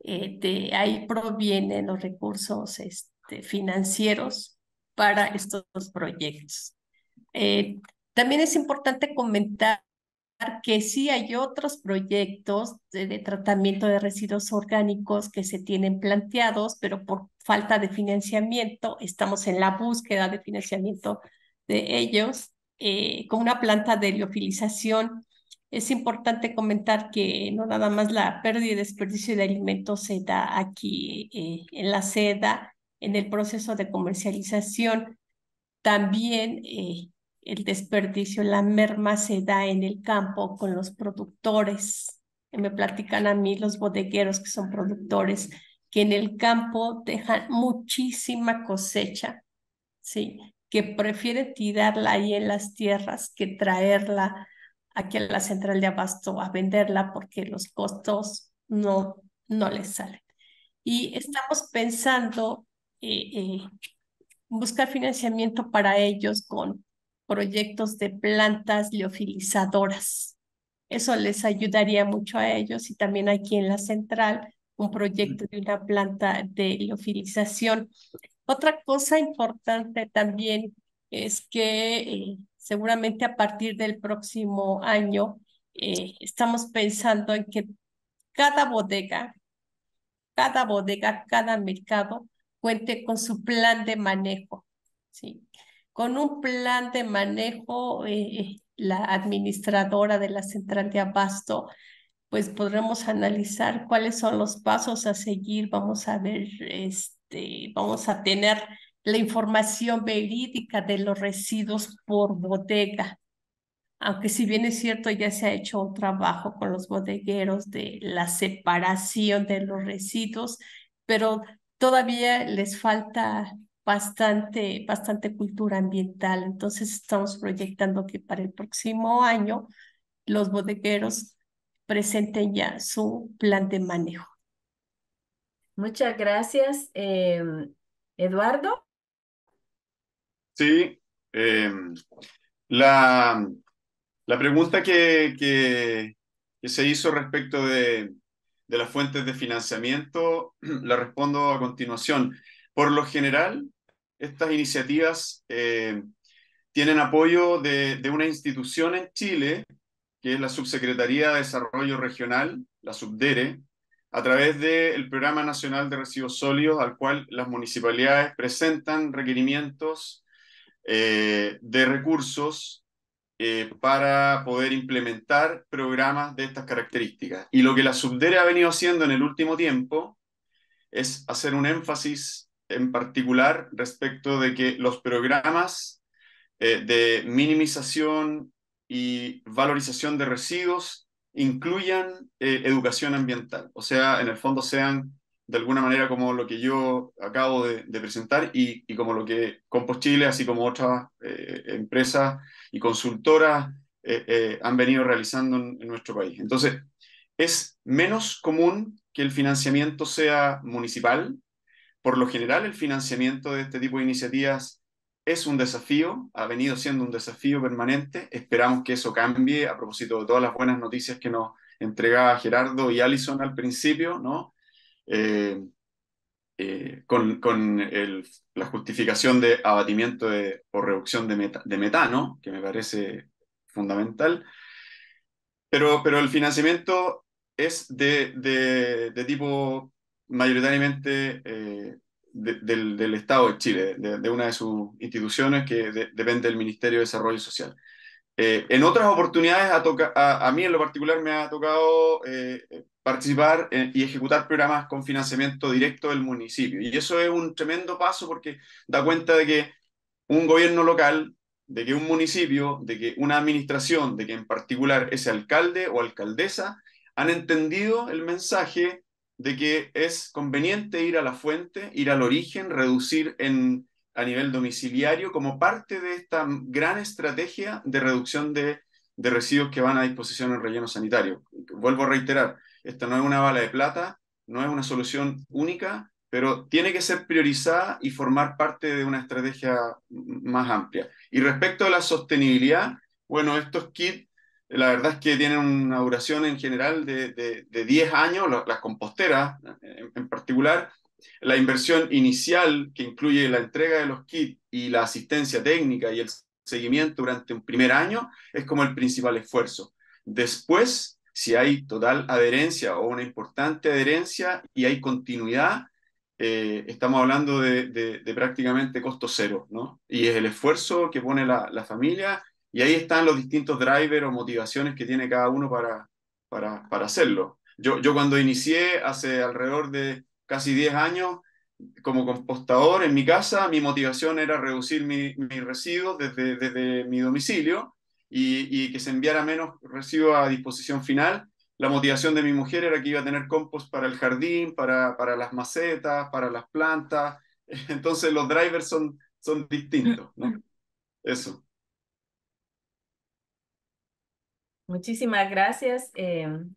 De ahí provienen los recursos financieros para estos proyectos. También es importante comentar que sí hay otros proyectos de tratamiento de residuos orgánicos que se tienen planteados, pero por falta de financiamiento estamos en la búsqueda de financiamiento de ellos. Con una planta de liofilización, es importante comentar que no nada más la pérdida y desperdicio de alimentos se da aquí en la seda, en el proceso de comercialización, también el desperdicio, la merma se da en el campo con los productores. Me platican a mí los bodegueros que son productores, que en el campo dejan muchísima cosecha, ¿sí? Que prefieren tirarla ahí en las tierras que traerla aquí a la central de abasto a venderla porque los costos no les salen. Y estamos pensando buscar financiamiento para ellos con proyectos de plantas liofilizadoras. Eso les ayudaría mucho a ellos, y también aquí en la central un proyecto de una planta de liofilización. Otra cosa importante también es que seguramente a partir del próximo año estamos pensando en que cada bodega, cada mercado cuente con su plan de manejo, ¿sí? Con un plan de manejo, la administradora de la central de abasto, pues podremos analizar cuáles son los pasos a seguir. Vamos a ver, vamos a tener la información verídica de los residuos por bodega, aunque si bien es cierto, ya se ha hecho un trabajo con los bodegueros de la separación de los residuos, pero todavía les falta bastante cultura ambiental. Entonces estamos proyectando que para el próximo año los bodegueros presenten ya su plan de manejo. Muchas gracias, Eduardo. Sí, La, la pregunta que se hizo respecto de las fuentes de financiamiento la respondo a continuación. Por lo general, estas iniciativas tienen apoyo de una institución en Chile, que es la Subsecretaría de Desarrollo Regional, la SUBDERE, a través del Programa Nacional de Residuos Sólidos, al cual las municipalidades presentan requerimientos de recursos para poder implementar programas de estas características. Y lo que la Subdere ha venido haciendo en el último tiempo es hacer un énfasis en particular respecto de que los programas de minimización y valorización de residuos incluyan educación ambiental, o sea, en el fondo sean de alguna manera como lo que yo acabo de presentar y como lo que Compost Chile, así como otras empresas y consultoras han venido realizando en nuestro país. Entonces, es menos común que el financiamiento sea municipal. Por lo general, el financiamiento de este tipo de iniciativas es un desafío, ha venido siendo un desafío permanente. Esperamos que eso cambie a propósito de todas las buenas noticias que nos entregaba Gerardo y Alison al principio, ¿no? Eh, con la justificación de abatimiento o reducción de metano, que me parece fundamental. Pero el financiamiento es de tipo mayoritariamente del Estado de Chile, de una de sus instituciones que depende del Ministerio de Desarrollo Social. En otras oportunidades, a mí en lo particular me ha tocado participar y ejecutar programas con financiamiento directo del municipio. Y eso es un tremendo paso porque da cuenta de que un gobierno local, de que un municipio, de que una administración, de que en particular ese alcalde o alcaldesa han entendido el mensaje de que es conveniente ir a la fuente, ir al origen, reducir a nivel domiciliario como parte de esta gran estrategia de reducción de residuos que van a disposición en relleno sanitario. Vuelvo a reiterar, esta no es una bala de plata, no es una solución única, pero tiene que ser priorizada y formar parte de una estrategia más amplia. Y respecto a la sostenibilidad, bueno, estos kits, la verdad es que tienen una duración en general de 10 años, las composteras en particular. La inversión inicial, que incluye la entrega de los kits y la asistencia técnica y el seguimiento durante un primer año, es como el principal esfuerzo. Después, si hay total adherencia o una importante adherencia y hay continuidad, estamos hablando de prácticamente costo cero, ¿no? Y es el esfuerzo que pone la familia y ahí están los distintos drivers o motivaciones que tiene cada uno para hacerlo. Yo cuando inicié hace alrededor de casi 10 años como compostador en mi casa, mi motivación era reducir mis residuos desde mi domicilio y que se enviara menos residuos a disposición final. La motivación de mi mujer era que iba a tener compost para el jardín, para las macetas, para las plantas. Entonces los drivers son distintos, ¿no? Eso. Muchísimas gracias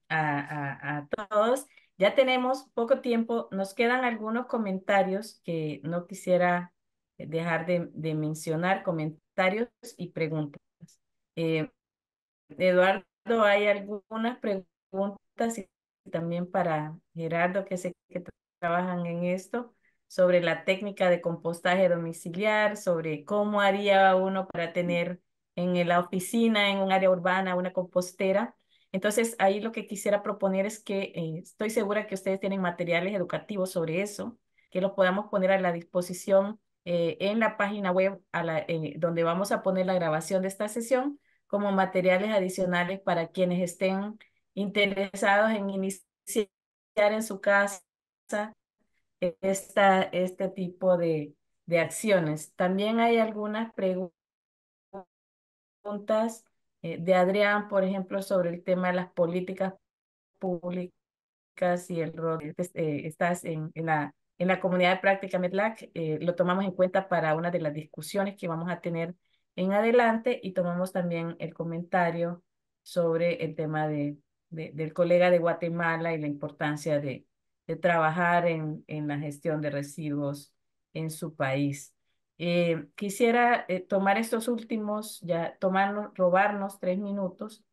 a todos. Ya tenemos poco tiempo. Nos quedan algunos comentarios que no quisiera dejar de mencionar, comentarios y preguntas. Eh, Eduardo, hay algunas preguntas y también para Gerardo, que sé que trabajan en esto, sobre la técnica de compostaje domiciliar, sobre cómo haría uno para tener en la oficina, en un área urbana, una compostera. Entonces, ahí lo que quisiera proponer es que estoy segura que ustedes tienen materiales educativos sobre eso, que los podamos poner a la disposición en la página web donde vamos a poner la grabación de esta sesión como materiales adicionales para quienes estén interesados en iniciar en su casa este tipo de acciones. También hay algunas preguntas de Adrián, por ejemplo, sobre el tema de las políticas públicas y el rol que estás en la comunidad de práctica MEDLAC. Lo tomamos en cuenta para una de las discusiones que vamos a tener en adelante y tomamos también el comentario sobre el tema del colega de Guatemala y la importancia de trabajar en la gestión de residuos en su país. Quisiera tomar estos últimos, robarnos 3 minutos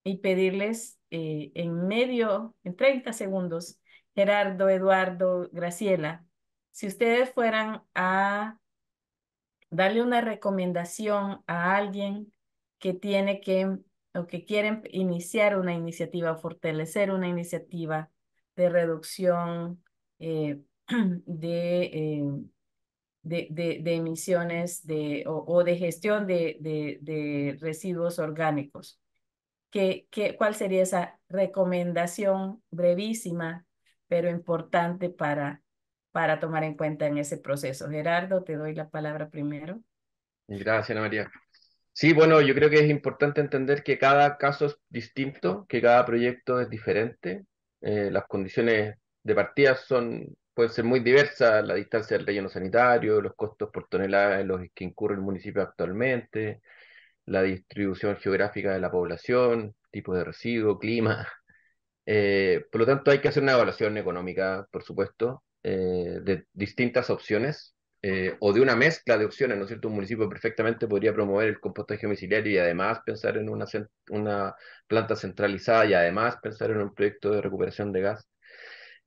y pedirles en 30 segundos, Gerardo, Eduardo, Graciela, si ustedes fueran a darle una recomendación a alguien que tiene que o que quieren iniciar una iniciativa, fortalecer una iniciativa de reducción eh, de, eh, de emisiones o de gestión de residuos orgánicos. ¿Cuál sería esa recomendación brevísima, pero importante para tomar en cuenta en ese proceso? Gerardo, te doy la palabra primero. Gracias, Ana María. Sí, bueno, yo creo que es importante entender que cada caso es distinto, que cada proyecto es diferente. Las condiciones de partida pueden ser muy diversas, la distancia del relleno sanitario, los costos por tonelada en los que incurre el municipio actualmente, la distribución geográfica de la población, tipo de residuo, clima. Por lo tanto, hay que hacer una evaluación económica, por supuesto, de distintas opciones o de una mezcla de opciones, ¿no es cierto? Un municipio perfectamente podría promover el compostaje domiciliario y además pensar en una planta centralizada y además pensar en un proyecto de recuperación de gas.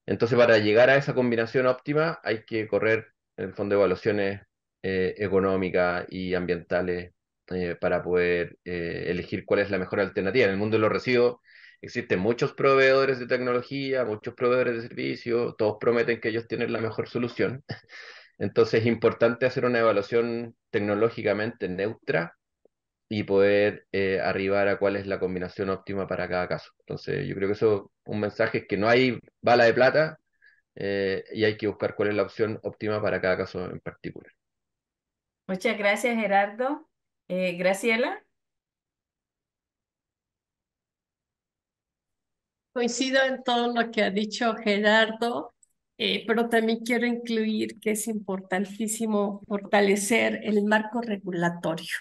Entonces, para llegar a esa combinación óptima, hay que correr, en el fondo, evaluaciones económicas y ambientales para poder elegir cuál es la mejor alternativa. En el mundo de los residuos existen muchos proveedores de tecnología, muchos proveedores de servicios, todos prometen que ellos tienen la mejor solución. Entonces, es importante hacer una evaluación tecnológicamente neutra y poder arribar a cuál es la combinación óptima para cada caso. Entonces, yo creo que eso, un mensaje es que no hay bala de plata y hay que buscar cuál es la opción óptima para cada caso en particular. Muchas gracias, Gerardo. Graciela. Coincido en todo lo que ha dicho Gerardo, pero también quiero incluir que es importantísimo fortalecer el marco regulatorio.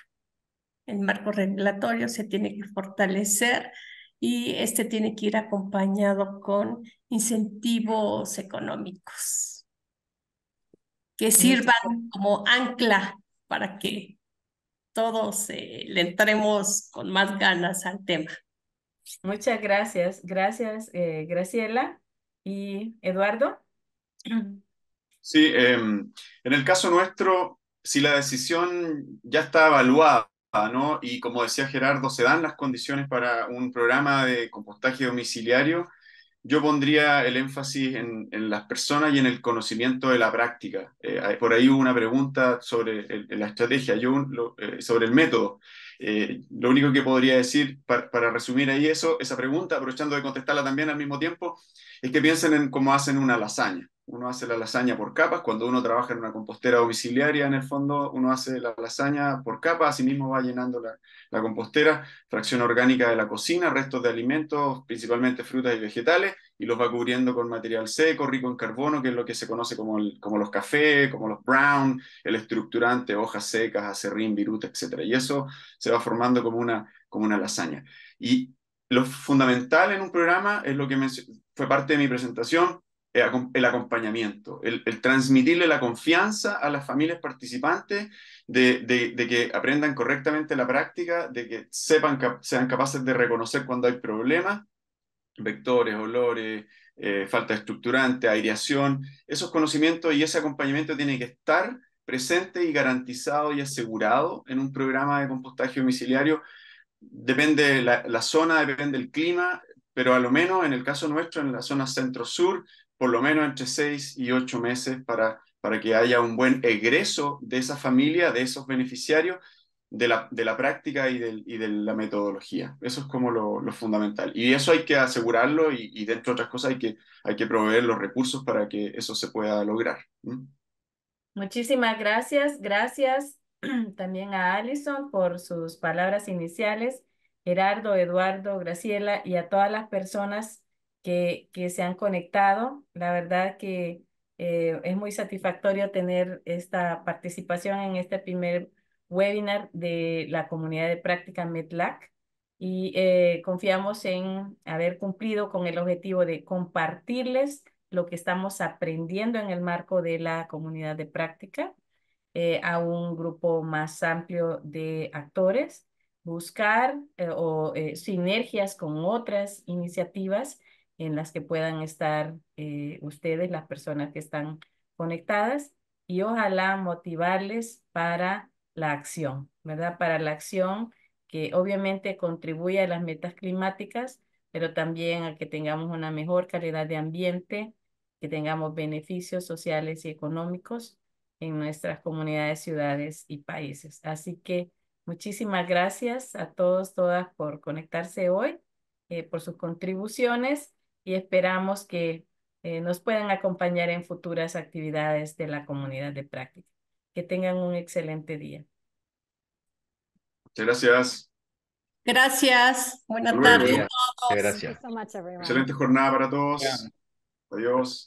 El marco regulatorio se tiene que fortalecer y este tiene que ir acompañado con incentivos económicos que Muchas, sirvan como ancla para que todos le entremos con más ganas al tema. muchas gracias. Gracias, Graciela. ¿Y Eduardo? Sí, en el caso nuestro, si la decisión ya está evaluada, ¿no? Y como decía Gerardo, se dan las condiciones para un programa de compostaje domiciliario, yo pondría el énfasis en las personas y en el conocimiento de la práctica. Por ahí hubo una pregunta sobre la estrategia, sobre el método. Lo único que podría decir para resumir ahí esa pregunta, aprovechando de contestarla también al mismo tiempo, es que piensen en cómo hacen una lasaña. Uno hace la lasaña por capas. Cuando uno trabaja en una compostera domiciliaria, en el fondo, uno hace la lasaña por capas, así mismo va llenando la compostera, fracción orgánica de la cocina, restos de alimentos, principalmente frutas y vegetales, y los va cubriendo con material seco, rico en carbono, que es lo que se conoce como los cafés, como los brown, el estructurante, hojas secas, acerrín, viruta, etc. Y eso se va formando como una lasaña. Y lo fundamental en un programa es lo que fue parte de mi presentación, el acompañamiento, el transmitirle la confianza a las familias participantes de que aprendan correctamente la práctica, de que sean capaces de reconocer cuando hay problemas, vectores, olores, falta de estructurante, aireación. Esos conocimientos y ese acompañamiento tiene que estar presente y garantizado y asegurado en un programa de compostaje domiciliario. Depende la zona, depende el clima, pero a lo menos en el caso nuestro, en la zona centro-sur, por lo menos entre 6 y 8 meses para que haya un buen egreso de esa familia, de esos beneficiarios, de la práctica y de la metodología. Eso es como lo fundamental. Y eso hay que asegurarlo y dentro de otras cosas hay que proveer los recursos para que eso se pueda lograr. ¿Mm? Muchísimas gracias. Gracias también a Alison por sus palabras iniciales, Gerardo, Eduardo, Graciela y a todas las personas que se han conectado. La verdad que es muy satisfactorio tener esta participación en este primer webinar de la comunidad de práctica MEDLAC y confiamos en haber cumplido con el objetivo de compartirles lo que estamos aprendiendo en el marco de la comunidad de práctica. a un grupo más amplio de actores, buscar sinergias con otras iniciativas en las que puedan estar ustedes, las personas que están conectadas, y ojalá motivarles para la acción, ¿verdad? Para la acción que obviamente contribuye a las metas climáticas, pero también a que tengamos una mejor calidad de ambiente, que tengamos beneficios sociales y económicos en nuestras comunidades, ciudades y países. Así que muchísimas gracias a todos, todas por conectarse hoy, por sus contribuciones, y esperamos que nos puedan acompañar en futuras actividades de la comunidad de práctica. Que tengan un excelente día. Muchas gracias. Gracias. Hasta Buena luego. tarde Muchas a todos. gracias. Thank you so much, everyone. Excelente jornada para todos. Adiós.